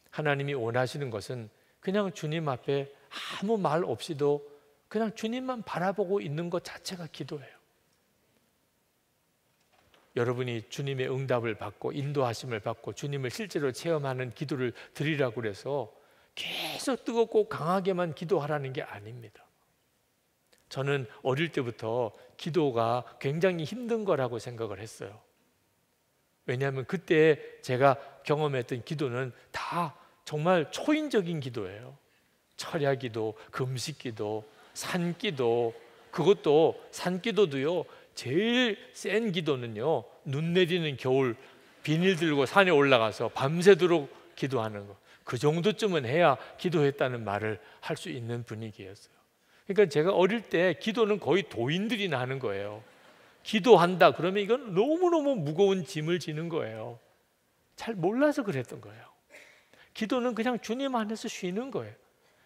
하나님이 원하시는 것은 그냥 주님 앞에 아무 말 없이도 그냥 주님만 바라보고 있는 것 자체가 기도예요. 여러분이 주님의 응답을 받고 인도하심을 받고 주님을 실제로 체험하는 기도를 드리라고 그래서 계속 뜨겁고 강하게만 기도하라는 게 아닙니다. 저는 어릴 때부터 기도가 굉장히 힘든 거라고 생각을 했어요. 왜냐하면 그때 제가 경험했던 기도는 다 정말 초인적인 기도예요. 철야기도, 금식기도, 산기도, 그것도 산기도도요. 제일 센 기도는요, 눈 내리는 겨울 비닐 들고 산에 올라가서 밤새도록 기도하는 거, 그 정도쯤은 해야 기도했다는 말을 할 수 있는 분위기였어요. 그러니까 제가 어릴 때 기도는 거의 도인들이나 하는 거예요. 기도한다 그러면 이건 너무너무 무거운 짐을 지는 거예요. 잘 몰라서 그랬던 거예요. 기도는 그냥 주님 안에서 쉬는 거예요.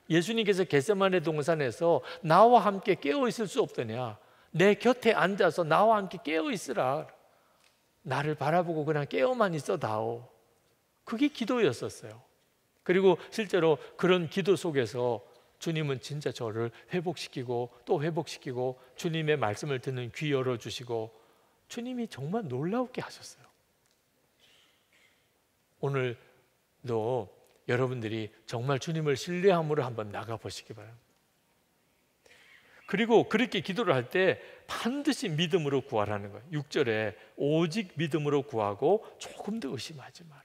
예수님께서 겟세마네 동산에서 나와 함께 깨어 있을 수 없더냐, 내 곁에 앉아서 나와 함께 깨어 있으라, 나를 바라보고 그냥 깨어만 있어 다오. 그게 기도였었어요. 그리고 실제로 그런 기도 속에서 주님은 진짜 저를 회복시키고 또 회복시키고 주님의 말씀을 듣는 귀 열어주시고 주님이 정말 놀라우게 하셨어요. 오늘도 여러분들이 정말 주님을 신뢰함으로 한번 나가보시기 바랍니다. 그리고 그렇게 기도를 할 때 반드시 믿음으로 구하라는 거예요. 6절에 오직 믿음으로 구하고 조금도 의심하지 마라.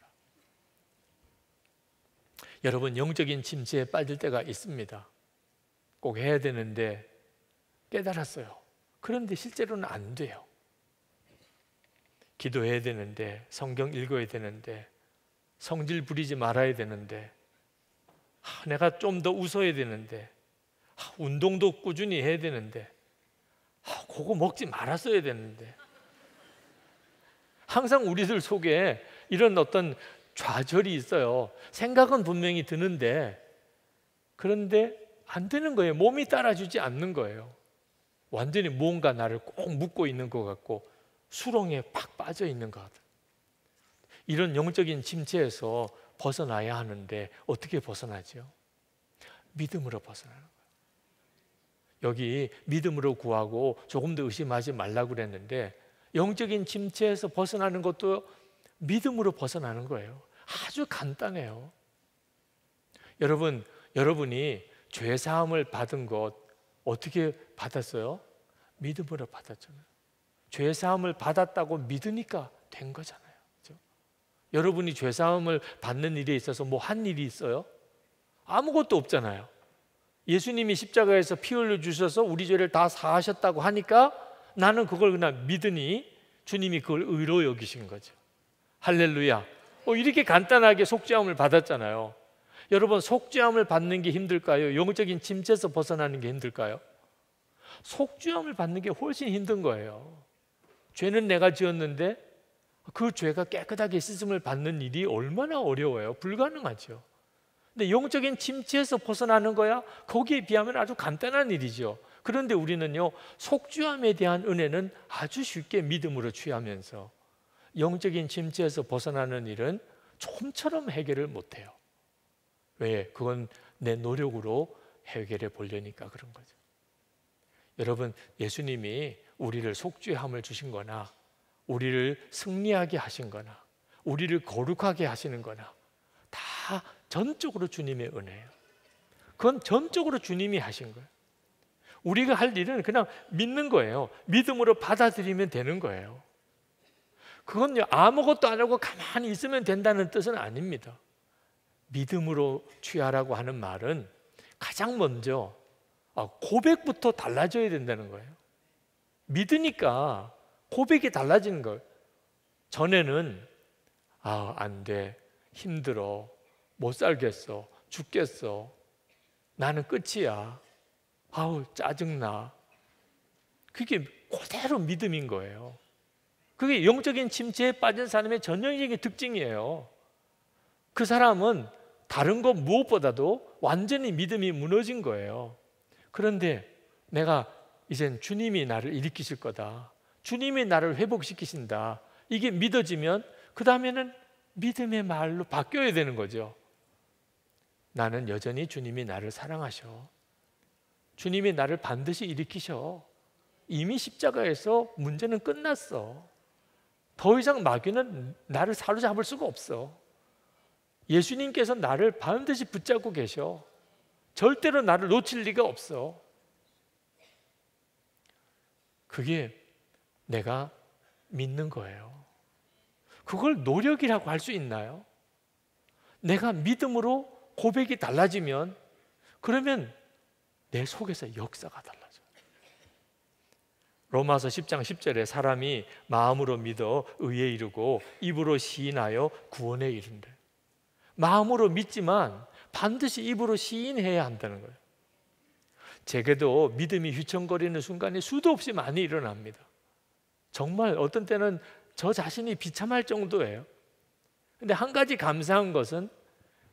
여러분, 영적인 침체에 빠질 때가 있습니다. 꼭 해야 되는데 깨달았어요. 그런데 실제로는 안 돼요. 기도해야 되는데, 성경 읽어야 되는데, 성질 부리지 말아야 되는데, 내가 좀 더 웃어야 되는데, 운동도 꾸준히 해야 되는데, 그거 먹지 말았어야 되는데, 항상 우리들 속에 이런 어떤 좌절이 있어요. 생각은 분명히 드는데 그런데 안 되는 거예요. 몸이 따라주지 않는 거예요. 완전히 무언가 나를 꼭 묶고 있는 것 같고 수렁에 팍 빠져 있는 것 같아요. 이런 영적인 침체에서 벗어나야 하는데 어떻게 벗어나죠? 믿음으로 벗어나는 거예요. 여기 믿음으로 구하고 조금 더 의심하지 말라고 그랬는데 영적인 침체에서 벗어나는 것도 믿음으로 벗어나는 거예요. 아주 간단해요. 여러분이 죄 사함을 받은 것 어떻게 받았어요? 믿음으로 받았잖아요. 죄 사함을 받았다고 믿으니까 된 거잖아요. 그렇죠? 여러분이 죄 사함을 받는 일에 있어서 뭐 한 일이 있어요? 아무것도 없잖아요. 예수님이 십자가에서 피 흘려 주셔서 우리 죄를 다 사하셨다고 하니까 나는 그걸 그냥 믿으니 주님이 그걸 의로 여기신 거죠. 할렐루야. 이렇게 간단하게 속죄함을 받았잖아요. 여러분, 속죄함을 받는 게 힘들까요? 영적인 침체에서 벗어나는 게 힘들까요? 속죄함을 받는 게 훨씬 힘든 거예요. 죄는 내가 지었는데 그 죄가 깨끗하게 씻음을 받는 일이 얼마나 어려워요. 불가능하죠. 근데 영적인 침체에서 벗어나는 거야? 거기에 비하면 아주 간단한 일이죠. 그런데 우리는요, 속죄함에 대한 은혜는 아주 쉽게 믿음으로 취하면서 영적인 침체에서 벗어나는 일은 좀처럼 해결을 못해요. 왜? 그건 내 노력으로 해결해 보려니까 그런 거죠. 여러분, 예수님이 우리를 속죄함을 주신 거나 우리를 승리하게 하신 거나 우리를 거룩하게 하시는 거나 다 전적으로 주님의 은혜예요. 그건 전적으로 주님이 하신 거예요. 우리가 할 일은 그냥 믿는 거예요. 믿음으로 받아들이면 되는 거예요. 그건요, 아무것도 안 하고 가만히 있으면 된다는 뜻은 아닙니다. 믿음으로 취하라고 하는 말은 가장 먼저 고백부터 달라져야 된다는 거예요. 믿으니까 고백이 달라지는 거예요. 전에는 안 돼, 힘들어, 못 살겠어, 죽겠어, 나는 끝이야, 짜증나. 그게 그대로 믿음인 거예요. 그게 영적인 침체에 빠진 사람의 전형적인 특징이에요. 그 사람은 다른 것 무엇보다도 완전히 믿음이 무너진 거예요. 그런데 내가 이젠 주님이 나를 일으키실 거다, 주님이 나를 회복시키신다, 이게 믿어지면 그 다음에는 믿음의 말로 바뀌어야 되는 거죠. 나는 여전히 주님이 나를 사랑하셔, 주님이 나를 반드시 일으키셔, 이미 십자가에서 문제는 끝났어, 더 이상 마귀는 나를 사로잡을 수가 없어, 예수님께서 나를 반드시 붙잡고 계셔, 절대로 나를 놓칠 리가 없어. 그게 내가 믿는 거예요. 그걸 노력이라고 할 수 있나요? 내가 믿음으로 고백이 달라지면, 그러면 내 속에서 역사가 달라져요. 로마서 10장 10절에 사람이 마음으로 믿어 의에 이르고 입으로 시인하여 구원에 이른대. 마음으로 믿지만 반드시 입으로 시인해야 한다는 거예요. 제게도 믿음이 휘청거리는 순간이 수도 없이 많이 일어납니다. 정말 어떤 때는 저 자신이 비참할 정도예요. 근데 한 가지 감사한 것은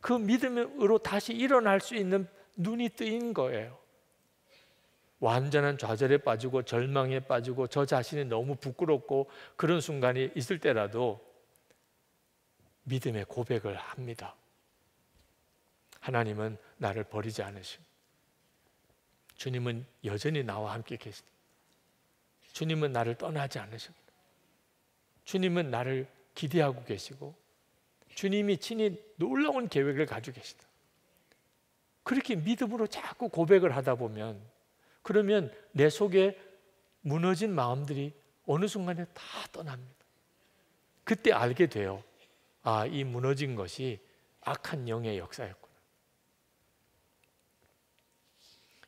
그 믿음으로 다시 일어날 수 있는 눈이 뜨인 거예요. 완전한 좌절에 빠지고 절망에 빠지고 저 자신이 너무 부끄럽고 그런 순간이 있을 때라도 믿음의 고백을 합니다. 하나님은 나를 버리지 않으시고, 주님은 여전히 나와 함께 계시다, 주님은 나를 떠나지 않으시고, 주님은 나를 기대하고 계시고, 주님이 친히 놀라운 계획을 가지고 계시다. 그렇게 믿음으로 자꾸 고백을 하다 보면, 그러면 내 속에 무너진 마음들이 어느 순간에 다 떠납니다. 그때 알게 돼요. 이 무너진 것이 악한 영의 역사였구나.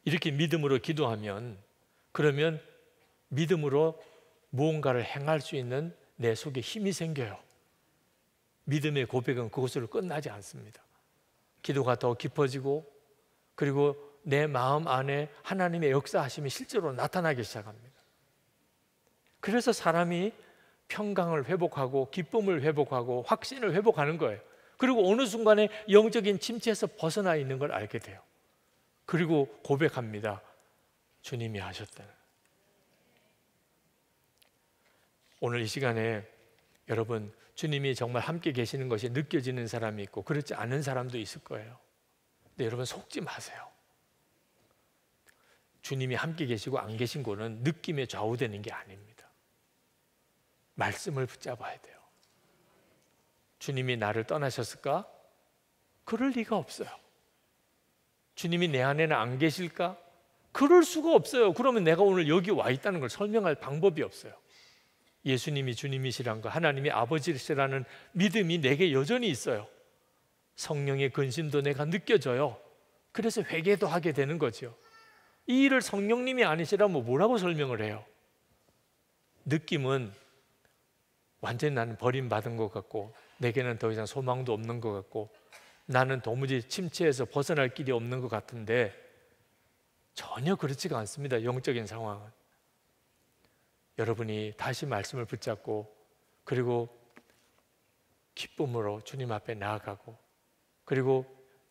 이렇게 믿음으로 기도하면, 그러면 믿음으로 무언가를 행할 수 있는 내 속에 힘이 생겨요. 믿음의 고백은 그것으로 끝나지 않습니다. 기도가 더 깊어지고, 그리고 내 마음 안에 하나님의 역사하심이 실제로 나타나기 시작합니다. 그래서 사람이 평강을 회복하고 기쁨을 회복하고 확신을 회복하는 거예요. 그리고 어느 순간에 영적인 침체에서 벗어나 있는 걸 알게 돼요. 그리고 고백합니다. 주님이 하셨다. 오늘 이 시간에 여러분, 주님이 정말 함께 계시는 것이 느껴지는 사람이 있고 그렇지 않은 사람도 있을 거예요. 근데 여러분, 속지 마세요. 주님이 함께 계시고 안 계신 거는 느낌에 좌우되는 게 아닙니다. 말씀을 붙잡아야 돼요. 주님이 나를 떠나셨을까? 그럴 리가 없어요. 주님이 내 안에는 안 계실까? 그럴 수가 없어요. 그러면 내가 오늘 여기 와 있다는 걸 설명할 방법이 없어요. 예수님이 주님이시란 거, 하나님이 아버지시라는 믿음이 내게 여전히 있어요. 성령의 근심도 내가 느껴져요. 그래서 회개도 하게 되는 거죠. 이 일을 성령님이 아니시라면 뭐라고 설명을 해요? 느낌은 완전히 나는 버림받은 것 같고, 내게는 더 이상 소망도 없는 것 같고, 나는 도무지 침체에서 벗어날 길이 없는 것 같은데 전혀 그렇지가 않습니다. 영적인 상황은. 여러분이 다시 말씀을 붙잡고, 그리고 기쁨으로 주님 앞에 나아가고, 그리고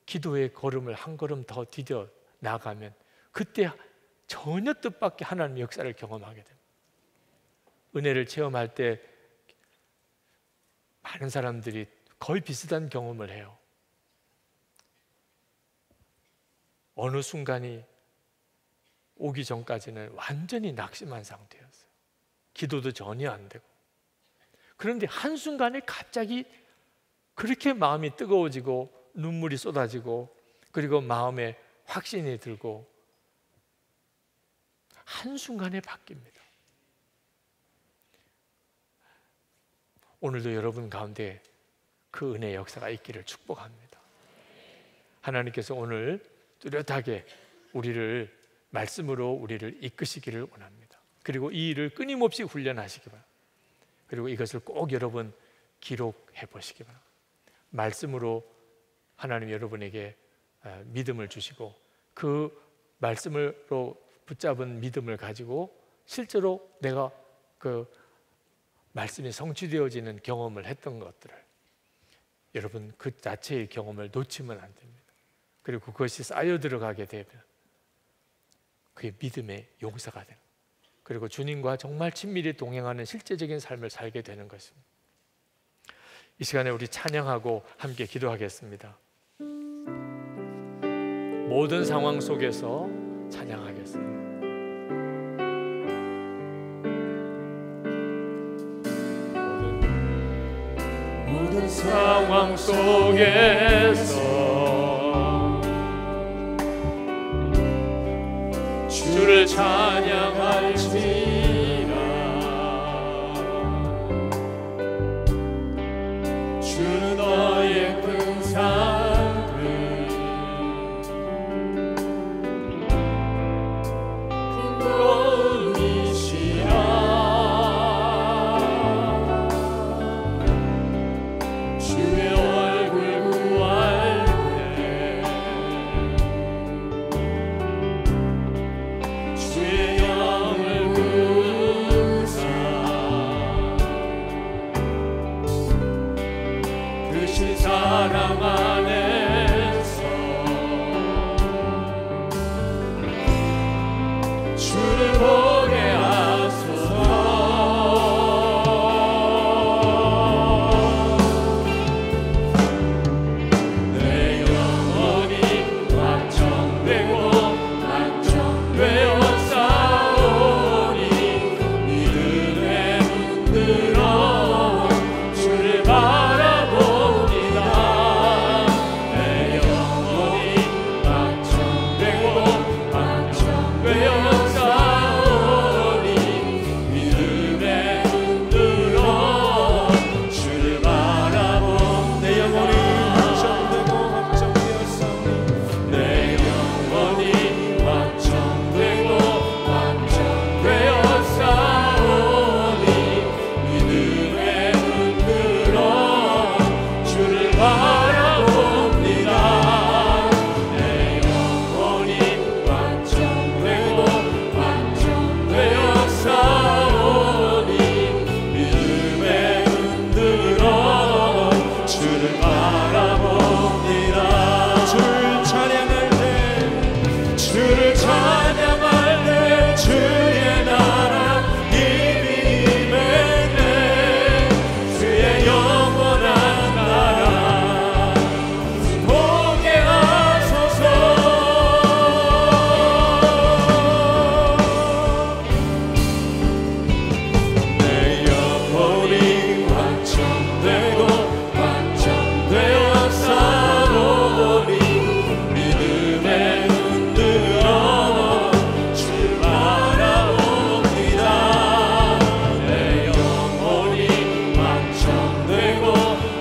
기도의 걸음을 한 걸음 더 디뎌 나아가면 그때 전혀 뜻밖의 하나님의 역사를 경험하게 됩니다. 은혜를 체험할 때 많은 사람들이 거의 비슷한 경험을 해요. 어느 순간이 오기 전까지는 완전히 낙심한 상태였어요. 기도도 전혀 안 되고. 그런데 한순간에 갑자기 그렇게 마음이 뜨거워지고 눈물이 쏟아지고, 그리고 마음에 확신이 들고, 한순간에 바뀝니다. 오늘도 여러분 가운데 그 은혜의 역사가 있기를 축복합니다. 하나님께서 오늘 뚜렷하게 우리를 말씀으로 우리를 이끄시기를 원합니다. 그리고 이 일을 끊임없이 훈련하시기 바랍니다. 그리고 이것을 꼭 여러분 기록해 보시기 바랍니다. 말씀으로 하나님 여러분에게 믿음을 주시고 그 말씀으로 붙잡은 믿음을 가지고 실제로 내가 그 말씀이 성취되어지는 경험을 했던 것들을 여러분 그 자체의 경험을 놓치면 안 됩니다. 그리고 그것이 쌓여 들어가게 되면 그게 믿음의 용사가 되는, 그리고 주님과 정말 친밀히 동행하는 실제적인 삶을 살게 되는 것입니다. 이 시간에 우리 찬양하고 함께 기도하겠습니다. 모든 상황 속에서 찬양하겠습니다. 모든 상황 속에서 주를 찬양할지라. 주는 너의 큰 산을 근거이시라. 주의 얼굴 구할 때 주의 영을 구사 크신 사랑 안에서 주를 보게 하소서. 내 영혼이 확정되고 확정되어 싸우니 믿음에 흔들어 주를 바라봅니다. 내 영혼이 확정되고 확정되어 싸우니 믿음에 흔들어 주를 바라봅니다. 내 영혼이 확정되고 확정되어 싸우니 내 영혼이 확정되고 확정되어 싸우니 믿음에 흔들어 주를 바라봅니다. 내 영혼이 확정되고 확정되어 싸우니 믿음에 흔들어 주를 바라봅니다. 주를 찬양할 때 주를 찬양할 때 주의 나라 이미 임했네. 주의 영원한 나라 보게 하소서. 내 영혼이 확정되고 확정되어 싸우니 믿음에 흔들어 주를 바라봅니다. 내 영혼이 확정되고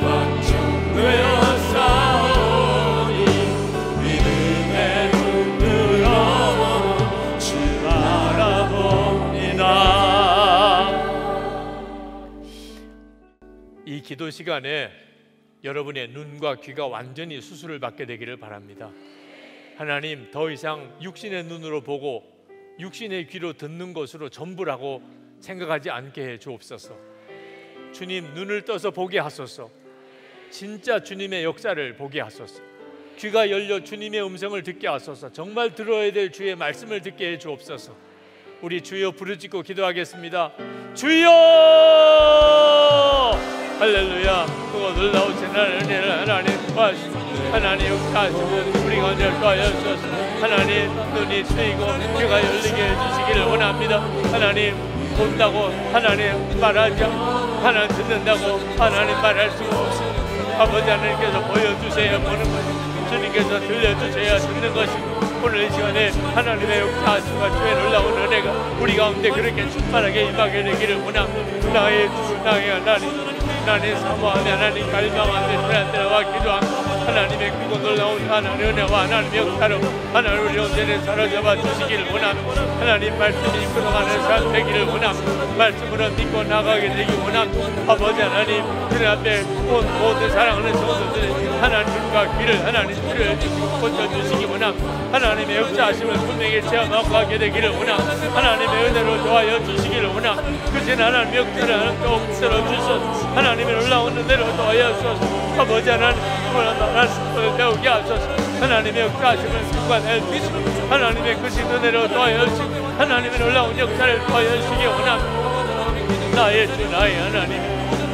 확정되어 싸우니 믿음에 흔들어 주를 바라봅니다. 이 기도 시간에 여러분의 눈과 귀가 완전히 수술을 받게 되기를 바랍니다. 하나님, 더 이상 육신의 눈으로 보고 육신의 귀로 듣는 것으로 전부라고 생각하지 않게 해 주옵소서. 주님, 눈을 떠서 보게 하소서. 진짜 주님의 역사를 보게 하소서. 귀가 열려 주님의 음성을 듣게 하소서. 정말 들어야 될 주의 말씀을 듣게 해 주옵소서. 우리 주여 부르짖고 기도하겠습니다. 주여! 할렐루야. 그거 놀라우신 은혜를 하나님 하나님 역사하시면 우리 가운데 하여주소서. 하나님, 눈이 트이고 귀가 열리게 해주시기를 원합니다. 하나님, 본다고 하나님 말하지, 하나님 듣는다고 하나님 말할 수가 없습니다. 아버지 하나님께서 보여주세요. 보는 것이, 주님께서 들려주세요. 듣는 것이, 오늘 이 시간에 하나님의 역사하심과 주의 놀라운 은혜가 우리 가운데 그렇게 충만하게 임하게 되기를 원합니다. 나의 주 나의 하나님 사모하며 하나님 갈망하며 주님 나와 기도합니다. 하나님의 크고 놀라운 하나님의 은혜와 하나님의 역사로 하나님 우리 온전히 사로잡아 주시기를 원합니다. 하나님 말씀이 이끌어가는 삶 되기를 원합니다. 말씀으로 믿고 나가게 되기 원합니다. 아버지 하나님 주님 앞에 온 모든 사랑하는 성도들이 하나님과 귀를 하나님 주시고 고쳐주시기 원합니다. 하나님의 역사하심을 분명히 체험하고 가게 되기를 원합니다. 하나님의 은혜로 도와여 주시기를 원합니다. 그신 하나님의 역사를 꼭 들어주소서. 하나님의 놀라운 은혜로 도와여 주소서. 아버지 하나님 말씀을 배우게 하소서. 하나님의 역사하심을 순간에 주시고 하나님의 크신 은혜로 도와여 주시고 하나님의 놀라운 역사를 도와여 주시기 원합니다. 나의 주 나의 하나님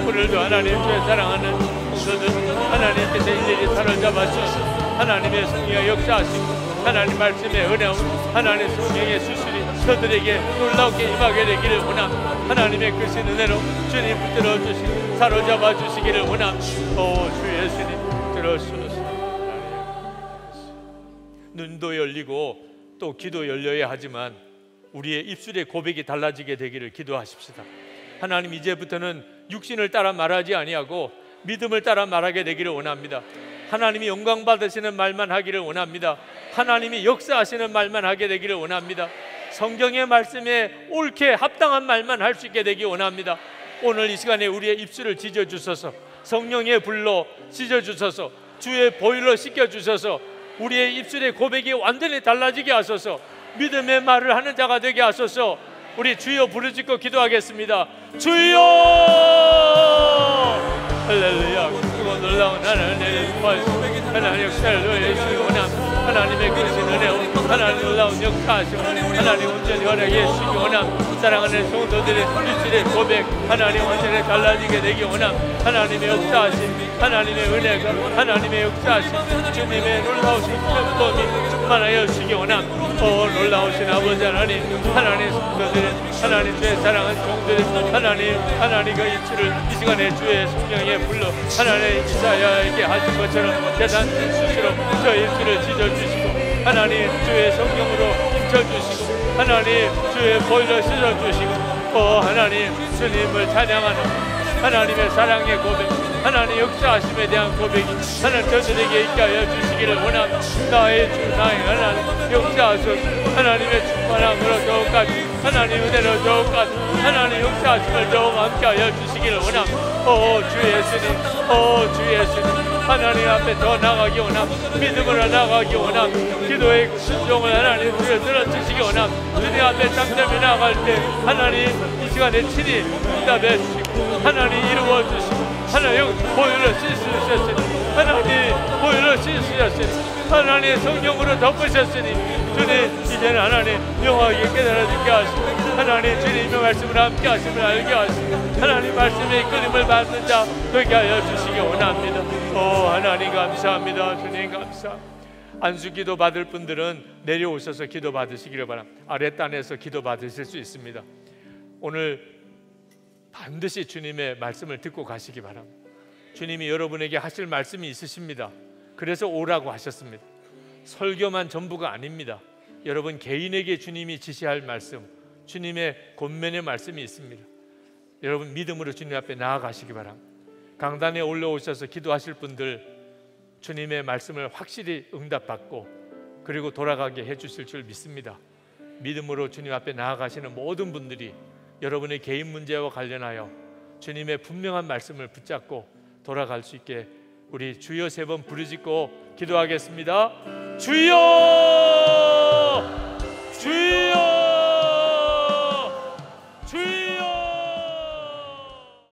오늘도 하나님 주의 사랑하는 성도들 하나님께서 일일이 사로잡아 주시고 하나님의 성령의 역사하시고 하나님 말씀의 은혜와 하나님의 성령의 수술이 저들에게 놀랍게 임하게 되기를 원합니다. 하나님의 크신 은혜로 주님 붙들어 주시고 사로잡아 주시기를 원합니다. 주 예수님 들어주소서. 눈도 열리고 또 귀도 열려야 하지만 우리의 입술의 고백이 달라지게 되기를 기도하십시다. 하나님 이제부터는 육신을 따라 말하지 아니하고 믿음을 따라 말하게 되기를 원합니다. 하나님이 영광 받으시는 말만 하기를 원합니다. 하나님이 역사하시는 말만 하게 되기를 원합니다. 성경의 말씀에 옳게 합당한 말만 할 수 있게 되기 원합니다. 오늘 이 시간에 우리의 입술을 찢어주셔서 성령의 불로 찢어주셔서 주의 보혈로 씻겨주셔서 우리의 입술의 고백이 완전히 달라지게 하소서. 믿음의 말을 하는 자가 되게 하소서. 우리 주여 부르짖고 기도하겠습니다. 주여! 할렐루야. 그리고 놀라운 하나님의 하나님 역사를 도와주시기 원합니다. 하나님의 크신 은혜와 하나님 놀라운 역사하시고 하나님 온전히 허락해 주시기 원합니다. 사랑하는 성도들의 입술의 고백 하나님 온전히 달라지게 되기 원합니다. 하나님의 역사하심 하나님의 은혜가 하나님의 역사하심 주님의 놀라우신 편법이 충만하여 주시기 원합니다. 놀라우신 아버지 하나님 하나님 성도들의 하나님 주의 사랑하는 종들의 하나님 그 입술을 이 시간에 주의 성령의 불로 하나님 이사야에게 하신 것처럼 대단한 수시로 저 입술을 찢어주시고 하나님 주의 성령으로 힘쳐주시고 하나님 주의 보혈로 씻어주시고 하나님 주님을 찬양하는 하나님의 사랑의 고백 하나님 역사하심에 대한 고백이 하나님 저들에게 있게 하여 주시기를 원합니다. 나의 주 나의 하나님 역사하소서. 하나님의 충만함으로 더욱까지 하나님 은혜로 더욱까지 하나님 역사하심을 더욱 함께 하여 주시기를 원합니다. 주 예수님 주 예수님 하나님 앞에 더 나가기 원합니다. 믿음으로 나가기 원합니다. 기도의 순종을 하나님 주여 들어주시기 원합니다. 주님 앞에 잠잠히 나갈 때 하나님 이 시간에 친히 응답해 주시고 하나님 이루어 주시고 하나님 보혈로 씻으셨으니 하나님 보혈로 씻으셨으니 하나님 성령으로 덮으셨으니 주님 이제는 하나님 영원하게 깨달아지게 하시고 하나님 주님의 말씀을 함께 하심을 알게 하시고 하나님 말씀의 이끌림을 받는 자 되게 하여 주시기 원합니다. 하나님 감사합니다. 주님 감사합니다. 안수기도 받을 분들은 내려오셔서 기도 받으시기를 바랍니다. 아랫단에서 기도 받으실 수 있습니다. 오늘 반드시 주님의 말씀을 듣고 가시기 바랍니다. 주님이 여러분에게 하실 말씀이 있으십니다. 그래서 오라고 하셨습니다. 설교만 전부가 아닙니다. 여러분 개인에게 주님이 지시할 말씀, 주님의 권면의 말씀이 있습니다. 여러분 믿음으로 주님 앞에 나아가시기 바랍니다. 강단에 올라오셔서 기도하실 분들 주님의 말씀을 확실히 응답받고 그리고 돌아가게 해주실 줄 믿습니다. 믿음으로 주님 앞에 나아가시는 모든 분들이 여러분의 개인 문제와 관련하여 주님의 분명한 말씀을 붙잡고 돌아갈 수 있게 우리 주여 3번 부르짖고 기도하겠습니다. 주여!